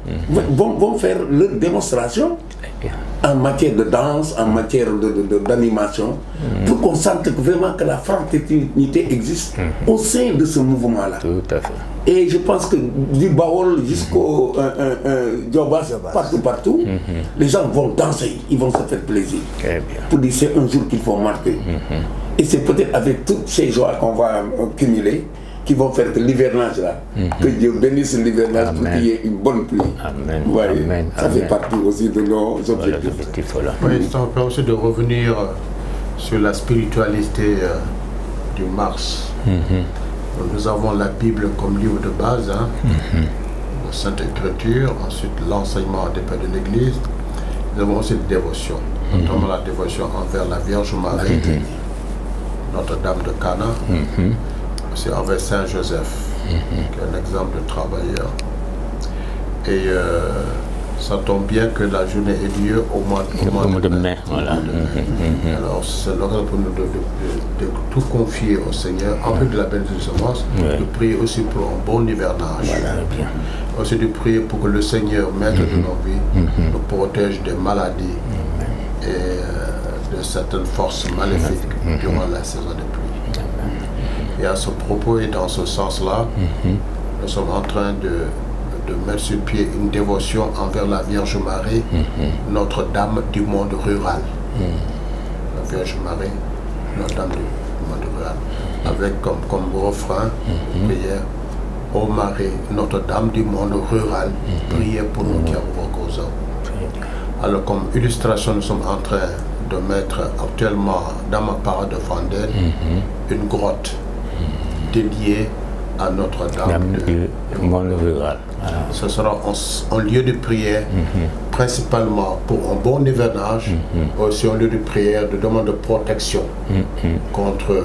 vont faire leur démonstration en matière de danse, en matière d'animation, pour qu'on sente vraiment que la fraternité existe au sein de ce mouvement-là. Tout à fait. Et je pense que du Baol jusqu'au Djobas, partout, les gens vont danser, ils vont se faire plaisir. Très bien. Pour dire c'est un jour qu'il faut marquer. Et c'est peut-être avec toutes ces joies qu'on va cumuler qui vont faire que l'hivernage là, que Dieu bénisse l'hivernage pour qu'il y ait une bonne pluie. Amen. Voyez, Amen. ça fait partie aussi de nos objectifs. Voilà. Oui, ça me permet aussi de revenir sur la spiritualité du Mars. Nous avons la Bible comme livre de base, la Sainte Écriture, ensuite l'enseignement des pères de l'Église. Nous avons aussi des dévotions, notamment la dévotion envers la Vierge Marie, Notre-Dame de Cana, aussi envers Saint Joseph, qui est un exemple de travailleur. Et ça tombe bien que la journée ait lieu au mois de mai. Voilà. Alors c'est l'occasion pour nous de tout confier au Seigneur, en plus de la bénédiction, de prier aussi pour un bon hivernage. Voilà, bien. Aussi de prier pour que le Seigneur, maître de nos vies, nous protège des maladies et de certaines forces maléfiques durant la saison de pluie. Et à ce propos et dans ce sens-là, nous sommes en train de mettre sur pied une dévotion envers la Vierge Marie, Notre-Dame du monde rural. La Vierge Marie, Notre-Dame du monde rural. Avec comme refrain, prière, ô Marie, Notre-Dame du monde rural, priez pour nous qui avons vos causes. Alors comme illustration, nous sommes en train de mettre actuellement dans ma parade de Fandel une grotte dédiée à Notre-Dame du monde rural. Voilà. Ce sera un lieu de prière, principalement pour un bon hivernage, aussi un lieu de prière, de demande de protection contre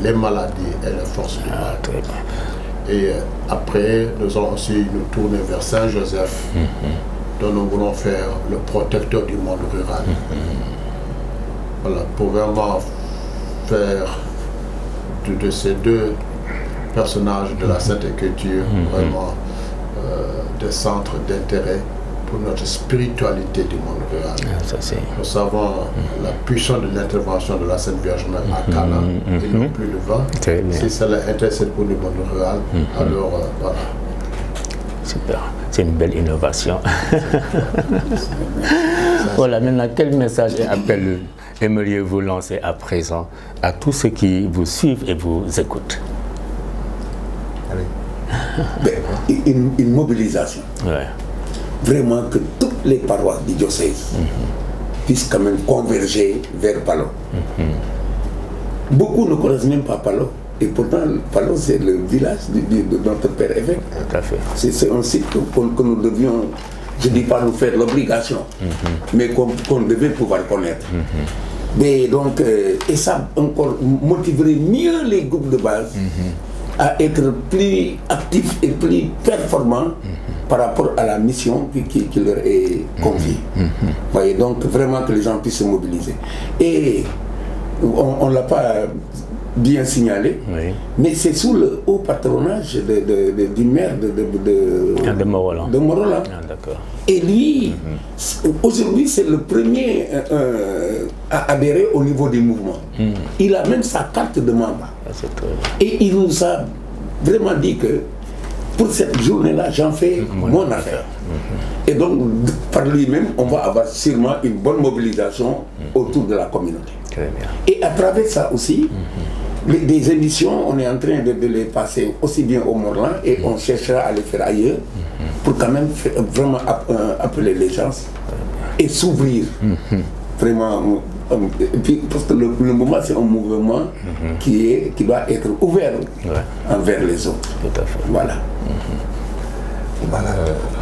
les maladies et les forces du mal. Et après, nous allons aussi nous tourner vers Saint Joseph, dont nous voulons faire le protecteur du monde rural. Voilà, pour vraiment faire de ces deux personnages de la Sainte Écriture vraiment des centres d'intérêt pour notre spiritualité du monde rural. Nous savons la puissance de l'intervention de la Sainte Vierge Marie à Cana, et non plus le vent. Si cela intercède pour le monde rural, alors voilà. Super, c'est une belle innovation. Voilà, maintenant, quel message et appel aimeriez-vous lancer à présent à tous ceux qui vous suivent et vous écoutent? Une mobilisation. Vraiment que toutes les paroisses du diocèse puissent quand même converger vers Palo. Beaucoup ne connaissent même pas Palo. Et pourtant, Palo, c'est le village de notre père évêque. C'est un site que nous devions, je ne dis pas nous faire l'obligation, mais qu'on devait pouvoir connaître. Mais donc, et ça encore motiverait mieux les groupes de base à être plus actifs et plus performants par rapport à la mission qui leur est confiée. Voyez, donc vraiment que les gens puissent se mobiliser. Et on ne l'a pas bien signalé, mais c'est sous le haut patronage du maire de Morolan. Et lui, aujourd'hui, c'est le premier à adhérer au niveau du mouvement. Il a même sa carte de membre. Et il nous a vraiment dit que pour cette journée-là, j'en fais mon affaire. Et donc, par lui-même, on va avoir sûrement une bonne mobilisation autour de la communauté. Et à travers ça aussi, des émissions, on est en train de les passer aussi bien au Morlan et on cherchera à les faire ailleurs pour quand même vraiment appeler les gens et s'ouvrir vraiment. Et puis, parce que le mouvement, c'est un mouvement qui doit être ouvert envers les autres. Tout à fait. Voilà. voilà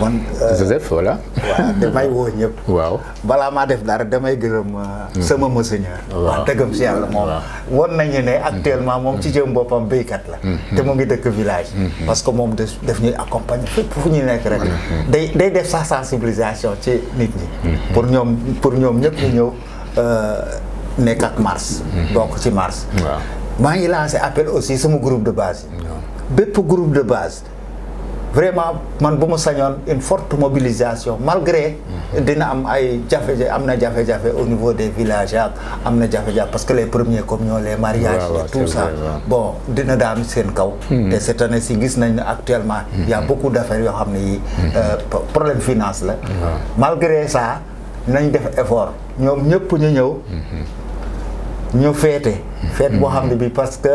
man Joseph voilà. waaw damay woo ñëpp. waaw balaa maa def dara damay gërëm sama monseigneur. waaw dëggam si yàlla moom. won nañu ne actuellement moom ci jëm boppam béykat la. te mu ngi dëkk village. parce que moom daf ñuy accompagner fépp fu ñu nekk rek. day def sa sensibilisation ci nit ñi. pour ñoom ñëpp ñu ñëw nekk ak mars. donc ci mars. maa ngi lancé appel aussi sama groupe de base yi. bépp groupe de base. vraiment man bu ma sañoon une forte mobilisation malgré dina am ay jafe-jafe au niveau des villages am na jafe-jafe parce que les premiers communions les mariages et tout ça bon dina daan seen kaw te cette année ci gis nañ ne actuellement il y a beaucoup d'affaires yoo xam ne yi problème finance la malgré ça nañ def effort ñoom ñëpp ñu ñëw ñu feete boo xam ne bi parce que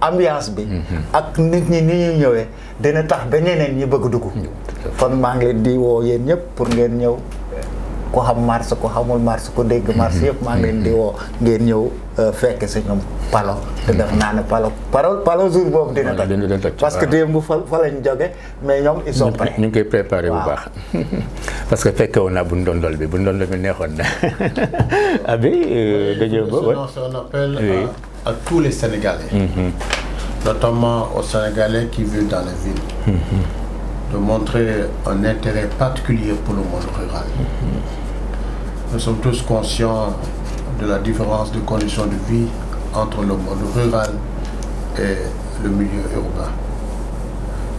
ambiance bi ak nit ñi ni ñuy ñëwee dina tax ba ñeneen ñi bëgg dugg kon maa ngi leen di woo yéen ñëpp pour ngeen ñëw ko xam mars ko xamul mars ko dégg mars yëpp maa ngi leen di woo ngeen ñëw fekk si ñoom palo te def naa ne palo jour boobu dina toj parce que démb fa lañ jóge mais ñoom ils sont prêts ñu ngi koy préparé bu baax parce que fekke woon naa bu ndondol bi neexoon na abi dañoo ba c'est un appel à tous les Sénégalais notamment aux Sénégalais qui vivent dans les villes de montrer un intérêt particulier pour le monde rural. Nous sommes tous conscients de la différence de conditions de vie entre le monde rural et le milieu urbain.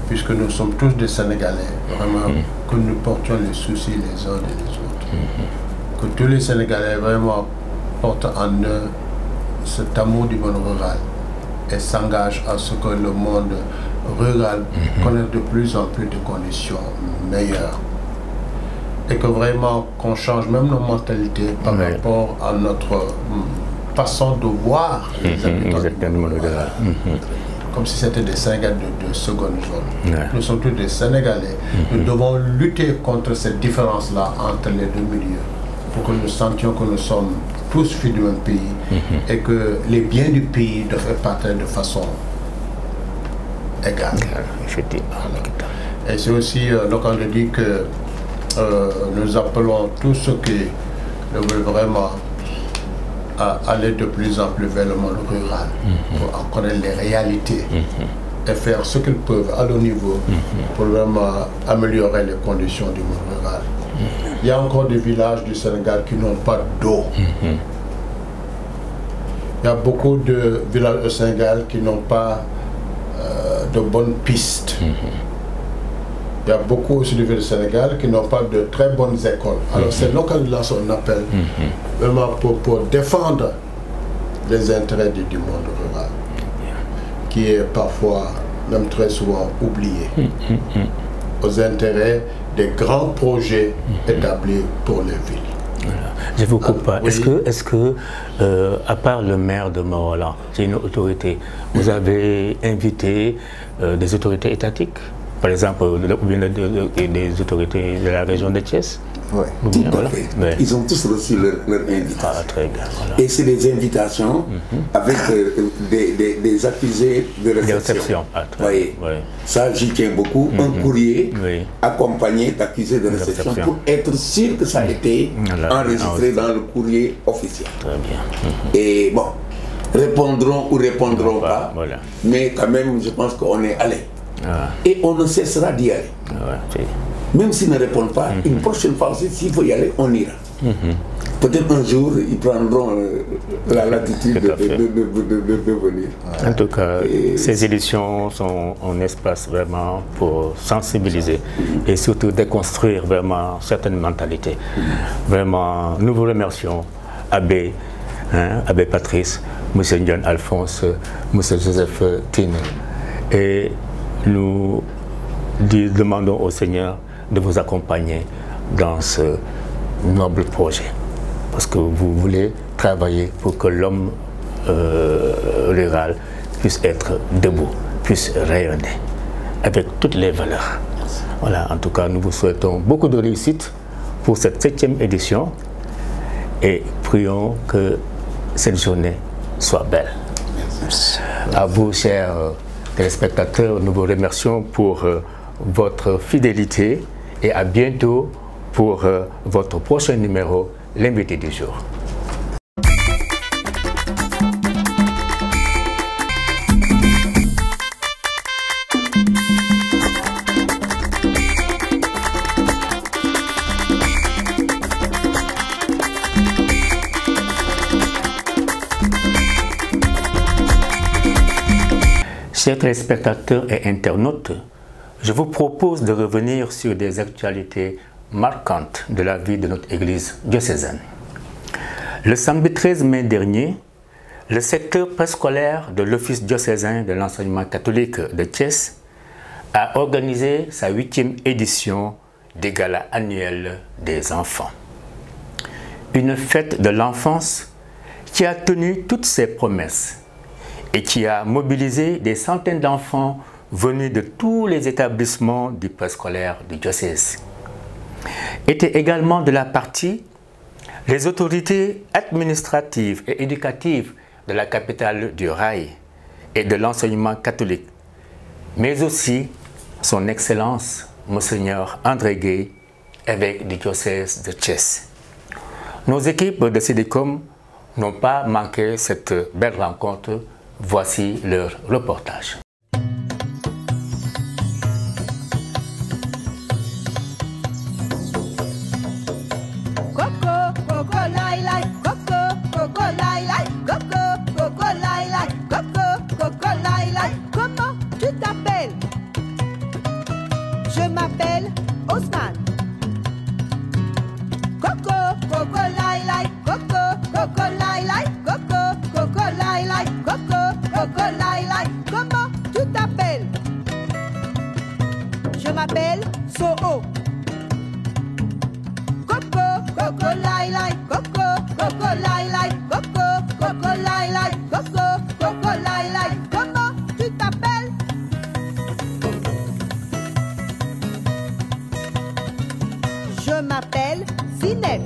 Puisque nous sommes tous des Sénégalais, vraiment, que nous portions les soucis les uns et les autres. Que tous les Sénégalais vraiment portent en eux cet amour du monde rural et s'engagent à ce que le monde rural connaisse de plus en plus de conditions meilleures. Et que vraiment qu'on change même nos mentalités par rapport à notre façon de voir les habitants du monde rural. Comme si c'était des Sénégalais de seconde zone. Nous sommes tous des Sénégalais. Nous devons lutter contre cette différence-là entre les deux milieux pour que nous sentions que nous sommes tous fils du même pays et que les biens du pays doivent être partagés de façon égale. Effectivement. Et c'est aussi l'occasion de dire que nous appelons tous ceux qui veulent vraiment à aller de plus en plus vers le monde rural pour en connaître les réalités et faire ce qu'ils peuvent à leur niveau pour vraiment améliorer les conditions du monde rural. Il y a encore des villages du Sénégal qui n'ont pas d'eau. Il y a beaucoup de villages au Sénégal qui n'ont pas de bonnes pistes. Il y a beaucoup aussi de villes du Sénégal qui n'ont pas de très bonnes écoles. Alors c'est l'occasion de lancer un appel vraiment pour défendre les intérêts du monde rural, qui est parfois, même très souvent, oublié, aux intérêts des grands projets établis pour les villes. Voilà. Je vous coupe pas. Est-ce que à part le maire de Morolan, c'est une autorité, vous avez invité des autorités étatiques, par exemple des autorités de la région de Thiès? Oui, tout à fait. Ouais. Ils ont tous reçu leur invitation. Ah, très bien. Voilà. Et c'est des invitations avec des accusés de réception. Ah, voyez, ça, j'y tiens beaucoup. Un courrier accompagné d'accusés de réception pour être sûr que ça a été enregistré dans le courrier officiel. Très bien. Et bon, répondront ou répondront pas, mais quand même, je pense qu'on est allé. Et on ne cessera d'y aller. Même s'ils ne répondent pas, une prochaine fois aussi, s'il faut y aller, on ira. Peut-être un jour, ils prendront la latitude de venir. En tout cas, ces éditions sont un espace vraiment pour sensibiliser et surtout déconstruire vraiment certaines mentalités. Vraiment, nous vous remercions, Abbé, Abbé Patrice, M. John Alphonse, M. Joseph Tine. Et nous demandons au Seigneur de vous accompagner dans ce noble projet. Parce que vous voulez travailler pour que l'homme rural puisse être debout, puisse rayonner avec toutes les valeurs. Voilà, en tout cas, nous vous souhaitons beaucoup de réussite pour cette 7e édition et prions que cette journée soit belle. À vous, chers téléspectateurs, nous vous remercions pour votre fidélité et à bientôt pour votre prochain numéro, l'invité du jour. Chers téléspectateurs et internautes, je vous propose de revenir sur des actualités marquantes de la vie de notre Église diocésaine. Le samedi 13 mai dernier, le secteur préscolaire de l'Office diocésain de l'enseignement catholique de Thiès a organisé sa 8e édition des galas annuels des enfants. Une fête de l'enfance qui a tenu toutes ses promesses et qui a mobilisé des centaines d'enfants venus de tous les établissements du préscolaire du diocèse. Étaient également de la partie les autorités administratives et éducatives de la capitale du rail et de l'enseignement catholique, mais aussi son Excellence, Monseigneur André Gueye, évêque du diocèse de Thiès. Nos équipes de CDCOM n'ont pas manqué cette belle rencontre. Voici leur reportage. Comment tu t'appelles? Je m'appelle Osman. Coco, coco, lai, lai, coco, coco, lai, lai, coco, coco, lai, lai, coco, coco, lai, lai. Comment tu t'appelles? Je m'appelle Soho. Coco, coco, lai, lai, coco, coco, lai, lai, coco, coco, lai, lai, coco, coco, lai, lai. Comment tu t'appelles? Je m'appelle Zineb.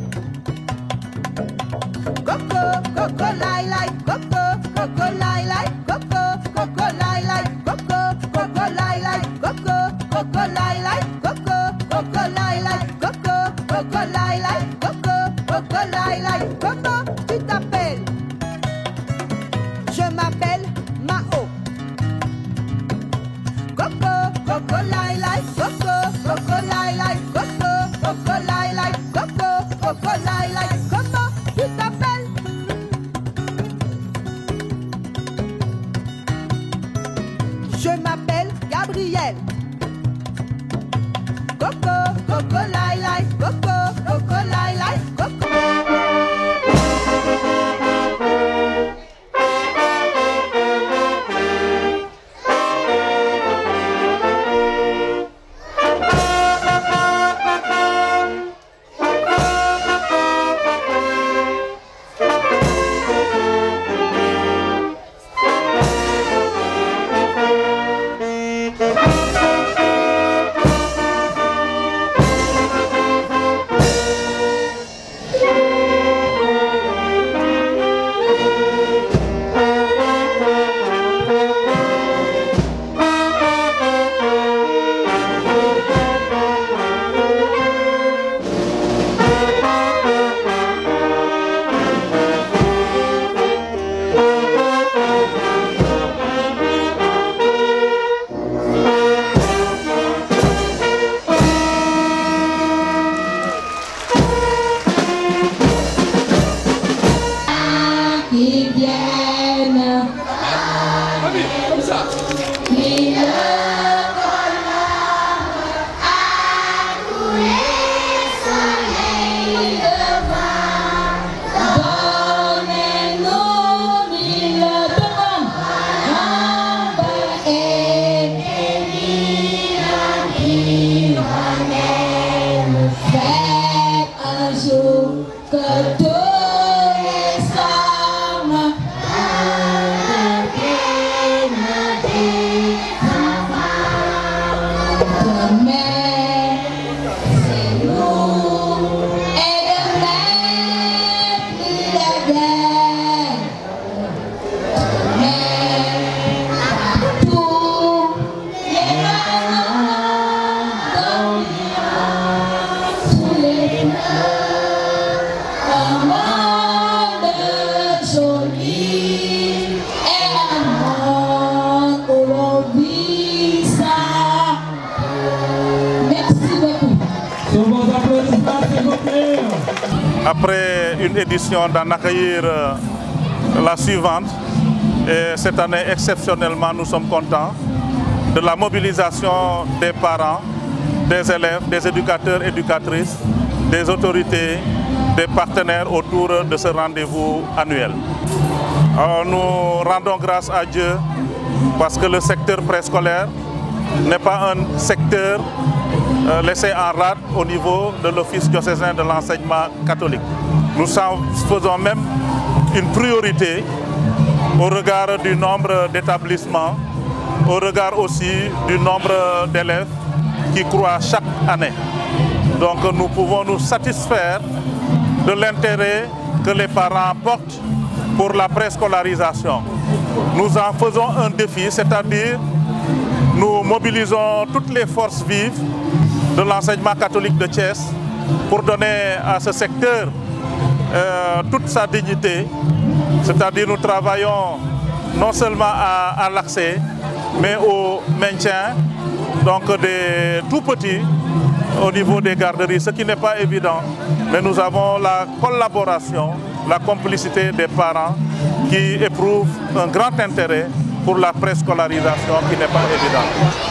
Coco, coco, lai, lai, coco, coco, lai, lai, coco, coco, lai, lai, coco, coco, lai, lai, coco, coco, lai, lai, coco, coco, lai, lai, coco, coco, lai, lai, coco, coco, lai, lai. Comment tu t'appelles? Je m'appelle Mao. Coco, coco, lai, lai, coco, coco, lai, lai, coco, coco, lai, lai, coco, coco, lai, lai. Comment tu t'appelles? Je m'appelle Gabriel. Coco, coco, lai, lai, coco, coco, lai, lai, coco. après une édition d'en accueillir la suivante. Et cette année, exceptionnellement, nous sommes contents de la mobilisation des parents, des élèves, des éducateurs, éducatrices, des autorités, des partenaires autour de ce rendez-vous annuel. Alors, nous rendons grâce à Dieu parce que le secteur préscolaire n'est pas un secteur laissé en rade au niveau de l'Office diocésain de l'enseignement catholique. Nous faisons même une priorité au regard du nombre d'établissements, au regard aussi du nombre d'élèves qui croient chaque année. Donc nous pouvons nous satisfaire de l'intérêt que les parents portent pour la préscolarisation. Nous en faisons un défi, c'est-à-dire nous mobilisons toutes les forces vives de l'enseignement catholique de Thiès pour donner à ce secteur toute sa dignité. C'est-à-dire nous travaillons non seulement à l'accès, mais au maintien donc des tout petits au niveau des garderies, ce qui n'est pas évident. Mais nous avons la collaboration, la complicité des parents qui éprouvent un grand intérêt pour la préscolarisation qui n'est pas évidente.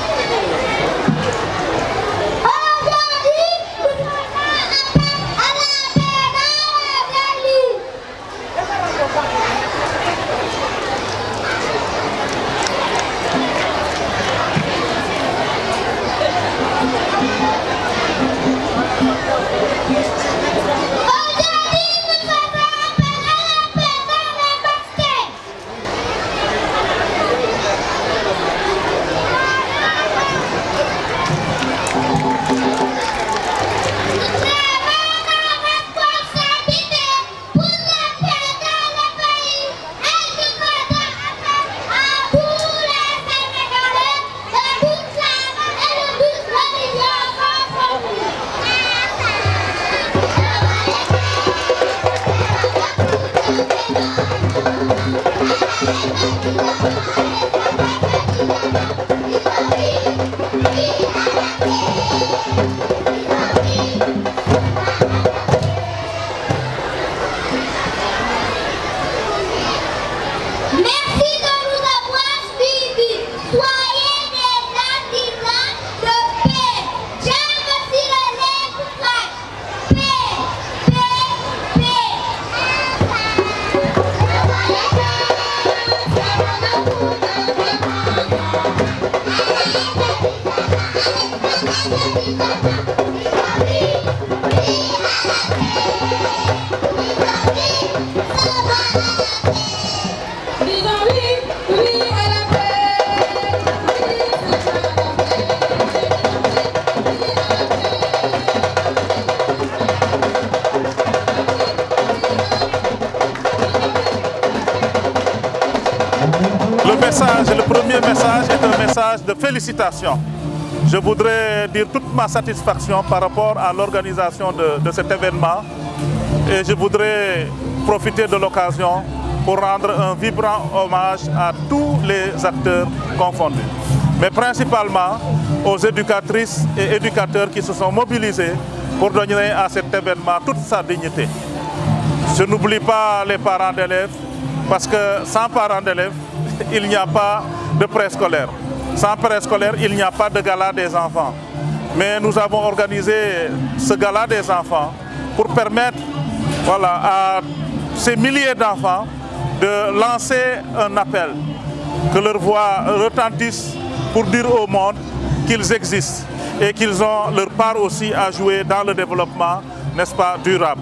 Le premier message est un message de félicitations. Je voudrais dire toute ma satisfaction par rapport à l'organisation de cet événement et je voudrais profiter de l'occasion pour rendre un vibrant hommage à tous les acteurs confondus, mais principalement aux éducatrices et éducateurs qui se sont mobilisés pour donner à cet événement toute sa dignité. Je n'oublie pas les parents d'élèves parce que sans parents d'élèves, il n'y a pas de préscolaire. Sans préscolaire, il n'y a pas de gala des enfants. Mais nous avons organisé ce gala des enfants pour permettre à ces milliers d'enfants de lancer un appel, que leur voix retentisse pour dire au monde qu'ils existent et qu'ils ont leur part aussi à jouer dans le développement, n'est-ce pas, durable.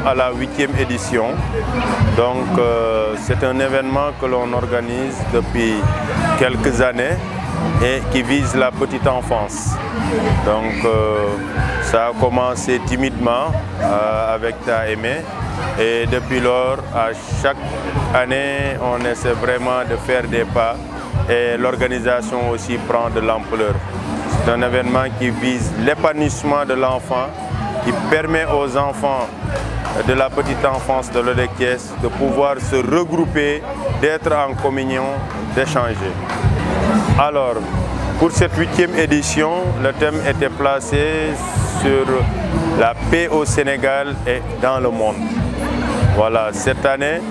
à la 8e édition. Donc c'est un événement que l'on organise depuis quelques années et qui vise la petite enfance. Donc ça a commencé timidement avec Ta Aimé et depuis lors, à chaque année, on essaie vraiment de faire des pas et l'organisation aussi prend de l'ampleur. C'est un événement qui vise l'épanouissement de l'enfant, qui permet aux enfants de la petite enfance de l'Odekes de pouvoir se regrouper, d'être en communion, d'échanger. Alors, pour cette 8e édition, le thème était placé sur la paix au Sénégal et dans le monde. Voilà, cette année,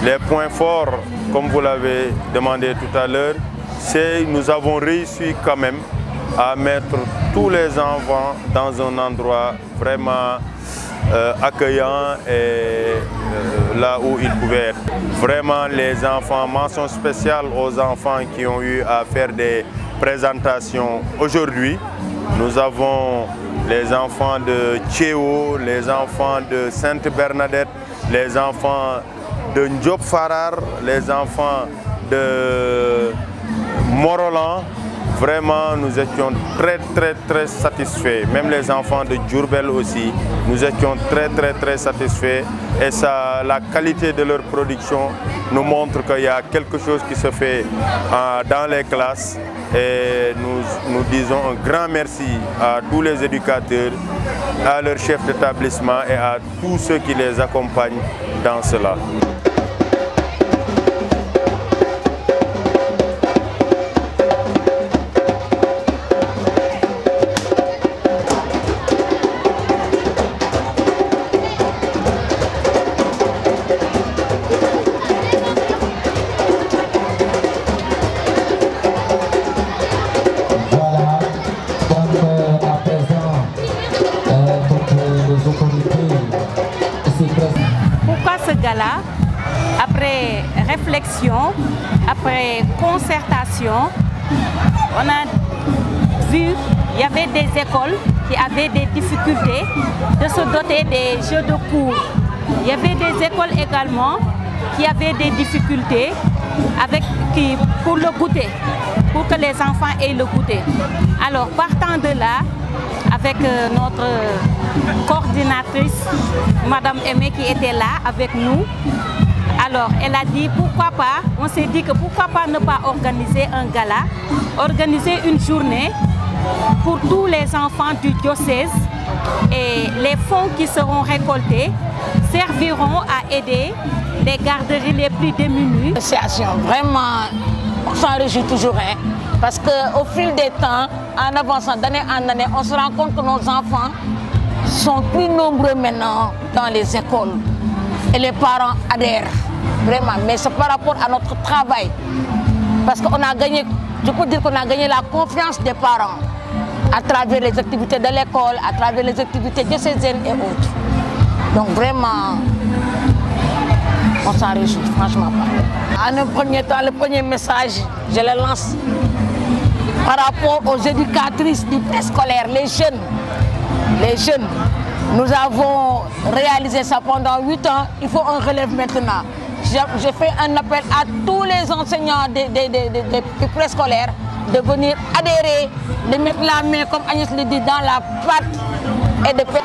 les points forts, comme vous l'avez demandé tout à l'heure, c'est que nous avons réussi quand même à mettre tous les enfants dans un endroit vraiment accueillant et là où ils pouvaient être. Vraiment les enfants, mention spéciale aux enfants qui ont eu à faire des présentations aujourd'hui. Nous avons les enfants de Tchéo, les enfants de Sainte-Bernadette, les enfants de Ndiop Farar, les enfants de Morolan. Vraiment, nous étions très satisfaits. Même les enfants de Djourbel aussi, nous étions très satisfaits. Et ça, la qualité de leur production nous montre qu'il y a quelque chose qui se fait dans les classes. Et nous disons un grand merci à tous les éducateurs, à leurs chefs d'établissement et à tous ceux qui les accompagnent dans cela. Après réflexion, après concertation, on a vu qu'il y avait des écoles qui avaient des difficultés de se doter des jeux de cours. Il y avait des écoles également qui avaient des difficultés pour le goûter, pour que les enfants aient le goûter. Alors partant de là, avec notre coordinatrice, Madame Aimé, qui était là avec nous, alors elle a dit pourquoi pas, on s'est dit que pourquoi pas ne pas organiser un gala, organiser une journée pour tous les enfants du diocèse et les fonds qui seront récoltés serviront à aider les garderies les plus démunies. L'association, vraiment, on s'en réjouit toujours, hein, parce qu'au fil des temps, en avançant d'année en année, on se rend compte que nos enfants sont plus nombreux maintenant dans les écoles et les parents adhèrent, vraiment, mais c'est par rapport à notre travail, parce qu'on a gagné, je peux dire qu'on a gagné la confiance des parents à travers les activités de l'école, à travers les activités diocésaines et autres. Donc vraiment, on s'en réjouit, franchement. En un premier temps, le premier message, je le lance par rapport aux éducatrices du préscolaire, les jeunes. Les jeunes, nous avons réalisé ça pendant 8 ans, il faut un relève maintenant. Je fais un appel à tous les enseignants des préscolaires de venir adhérer, de mettre la main, comme Agnès le dit, dans la pâte et de faire.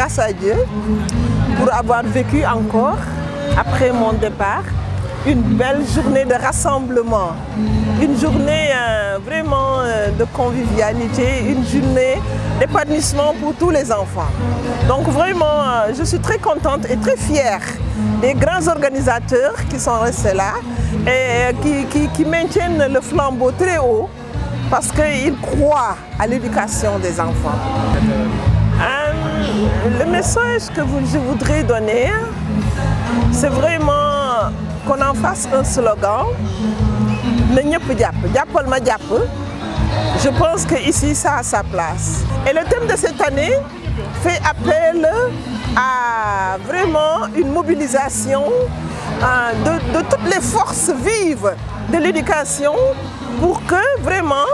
grâce à Dieu pour avoir vécu encore, après mon départ, une belle journée de rassemblement, une journée vraiment de convivialité, une journée d'épanouissement pour tous les enfants. Donc vraiment, je suis très contente et très fière des grands organisateurs qui sont restés là et qui maintiennent le flambeau très haut parce qu'ils croient à l'éducation des enfants. Le message que je voudrais donner, c'est vraiment qu'on en fasse un slogan. Je pense qu'ici, ça a sa place. Et le thème de cette année fait appel à vraiment une mobilisation de toutes les forces vives de l'éducation pour que vraiment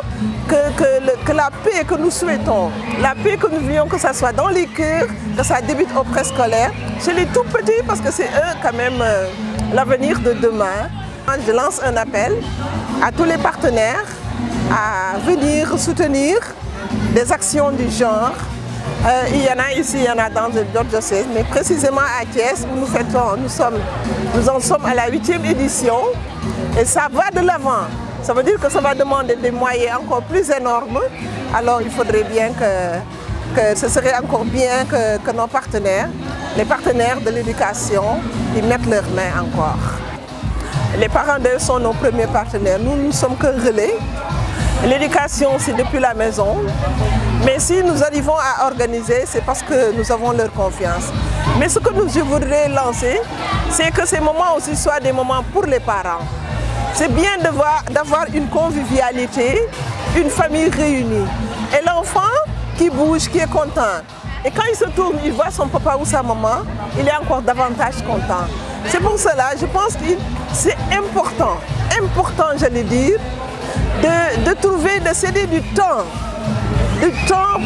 que la paix que nous souhaitons, la paix que nous voulons, que ça soit dans les cœurs, que ça débute au préscolaire, chez les tout petits, parce que c'est eux quand même l'avenir de demain. Je lance un appel à tous les partenaires à venir soutenir des actions du genre. Il y en a ici, il y en a dans d'autres diocèses, mais précisément à Thiès, où nous en sommes à la 8e édition et ça va de l'avant. Ça veut dire que ça va demander des moyens encore plus énormes. Alors il faudrait bien que ce serait encore bien que nos partenaires, les partenaires de l'éducation, ils mettent leurs mains encore. Les parents d'eux sont nos premiers partenaires. Nous ne sommes que relais. L'éducation, c'est depuis la maison. Mais si nous arrivons à organiser, c'est parce que nous avons leur confiance. Mais ce que je voudrais lancer, c'est que ces moments aussi soient des moments pour les parents. C'est bien d'avoir une convivialité, une famille réunie. Et l'enfant qui bouge, qui est content. Et quand il se tourne, il voit son papa ou sa maman, il est encore davantage content. C'est pour cela, je pense que c'est important, j'allais dire, de trouver, de céder du temps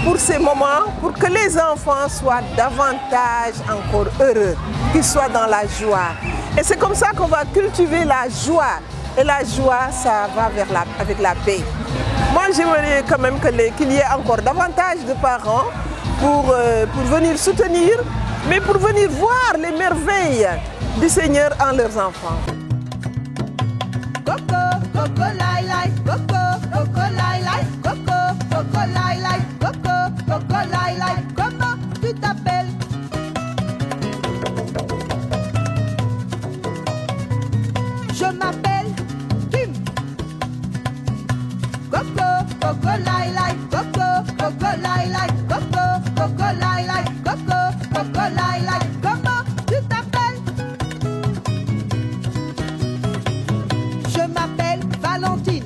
pour ces moments, pour que les enfants soient davantage encore heureux, qu'ils soient dans la joie. Et c'est comme ça qu'on va cultiver la joie. Et la joie, ça va avec la paix. Moi, j'aimerais quand même qu'il y ait encore davantage de parents pour venir soutenir, mais pour venir voir les merveilles du Seigneur en leurs enfants. Coco, coco, lai, lai, coco, coco, lai, lai, coco, coco, lai, lai, coco, coco, lai, lai. Comment tu t'appelles? Je m'appelle Kim. Coco, coco, lai, lai, coco, coco, lai, lai, coco, coco, lai, lai, coco, coco, lai, lai. Comment tu t'appelles? Je m'appelle Valentine.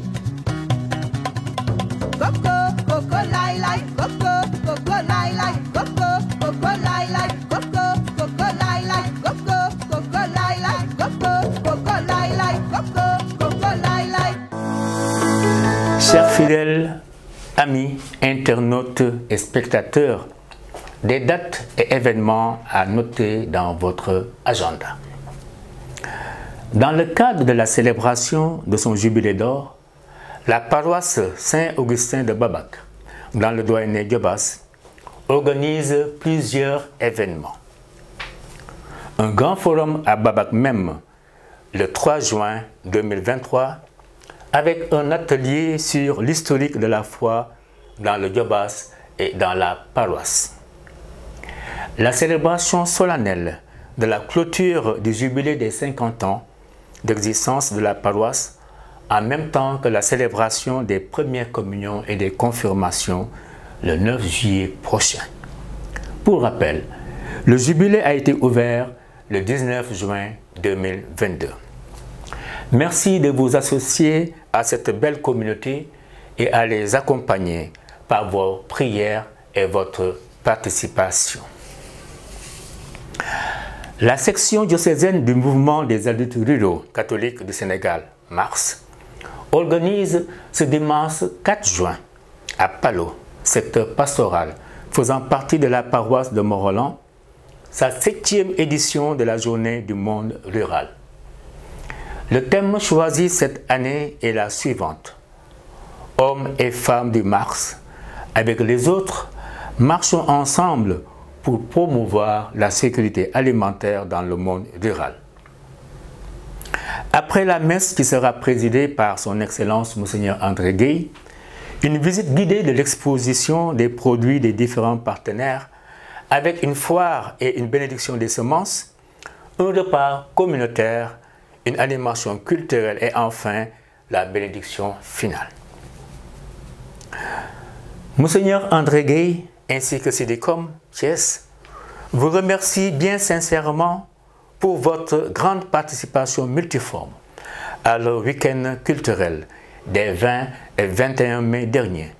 Coco, coco, lai, lai, coco, coco, lai, lai, coco, coco, lai, lai, coco, coco, lai, lai, coco, coco, lai, lai, coco, coco, lai, lai, coco, coco, lai, lai. Chers fidèles, amis, internautes et spectateurs, des dates et événements à noter dans votre agenda. Dans le cadre de la célébration de son jubilé d'or, la paroisse Saint-Augustin de Babac, dans le doyenné Diobass, organise plusieurs événements. Un grand forum à Babac même, le 3 juin 2023, avec un atelier sur l'historique de la foi dans le Diobass et dans la paroisse. La célébration solennelle de la clôture du jubilé des 50 ans d'existence de la paroisse, en même temps que la célébration des premières communions et des confirmations le 9 juillet prochain. Pour rappel, le jubilé a été ouvert le 19 juin 2022. Merci de vous associer à cette belle communauté et à les accompagner par vos prières et votre participation. La section diocésaine du mouvement des adultes ruraux catholiques du Sénégal, MARS, organise ce dimanche 4 juin à Palo, secteur pastoral, faisant partie de la paroisse de Mont-Roland, sa 7e édition de la journée du monde rural. Le thème choisi cette année est la suivante. Hommes et femmes du Mars, avec les autres, marchons ensemble pour promouvoir la sécurité alimentaire dans le monde rural. Après la messe qui sera présidée par son Excellence Monseigneur André Gueye, une visite guidée de l'exposition des produits des différents partenaires avec une foire et une bénédiction des semences, un repas communautaire, une animation culturelle et enfin la bénédiction finale. Monseigneur André Gueye ainsi que Sidicom Thiès vous remercie bien sincèrement pour votre grande participation multiforme à le week-end culturel des 20 et 21 mai derniers,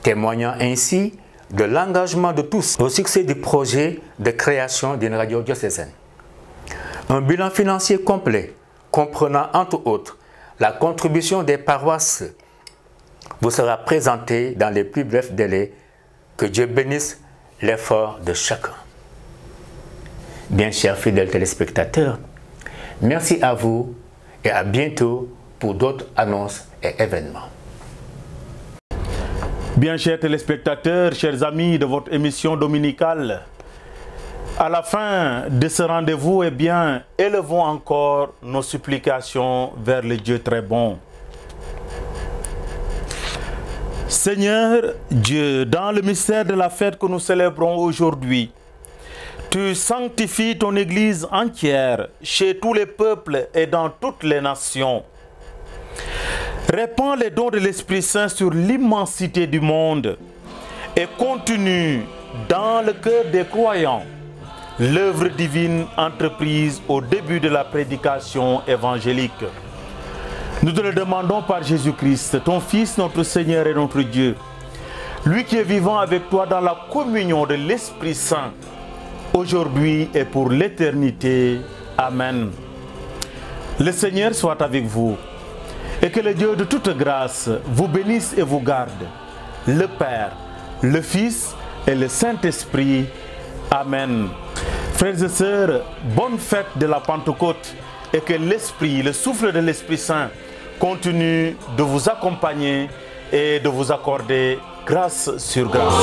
témoignant ainsi de l'engagement de tous au succès du projet de création d'une radio diocésaine. Un bilan financier complet, comprenant entre autres la contribution des paroisses, vous sera présenté dans les plus brefs délais. Que Dieu bénisse l'effort de chacun. Bien chers fidèles téléspectateurs, merci à vous et à bientôt pour d'autres annonces et événements. Bien chers téléspectateurs, chers amis de votre émission dominicale, à la fin de ce rendez-vous, eh bien, élevons encore nos supplications vers le Dieu très bon. Seigneur Dieu, dans le mystère de la fête que nous célébrons aujourd'hui, tu sanctifies ton Église entière chez tous les peuples et dans toutes les nations. Répands les dons de l'Esprit Saint sur l'immensité du monde et continue dans le cœur des croyants l'œuvre divine entreprise au début de la prédication évangélique. Nous te le demandons par Jésus-Christ, ton Fils, notre Seigneur et notre Dieu, lui qui est vivant avec toi dans la communion de l'Esprit Saint, aujourd'hui et pour l'éternité. Amen. Le Seigneur soit avec vous et que le Dieu de toute grâce vous bénisse et vous garde, le Père, le Fils et le Saint-Esprit. Amen. Frères et sœurs, bonne fête de la Pentecôte et que l'Esprit, le souffle de l'Esprit Saint continue de vous accompagner et de vous accorder grâce sur grâce.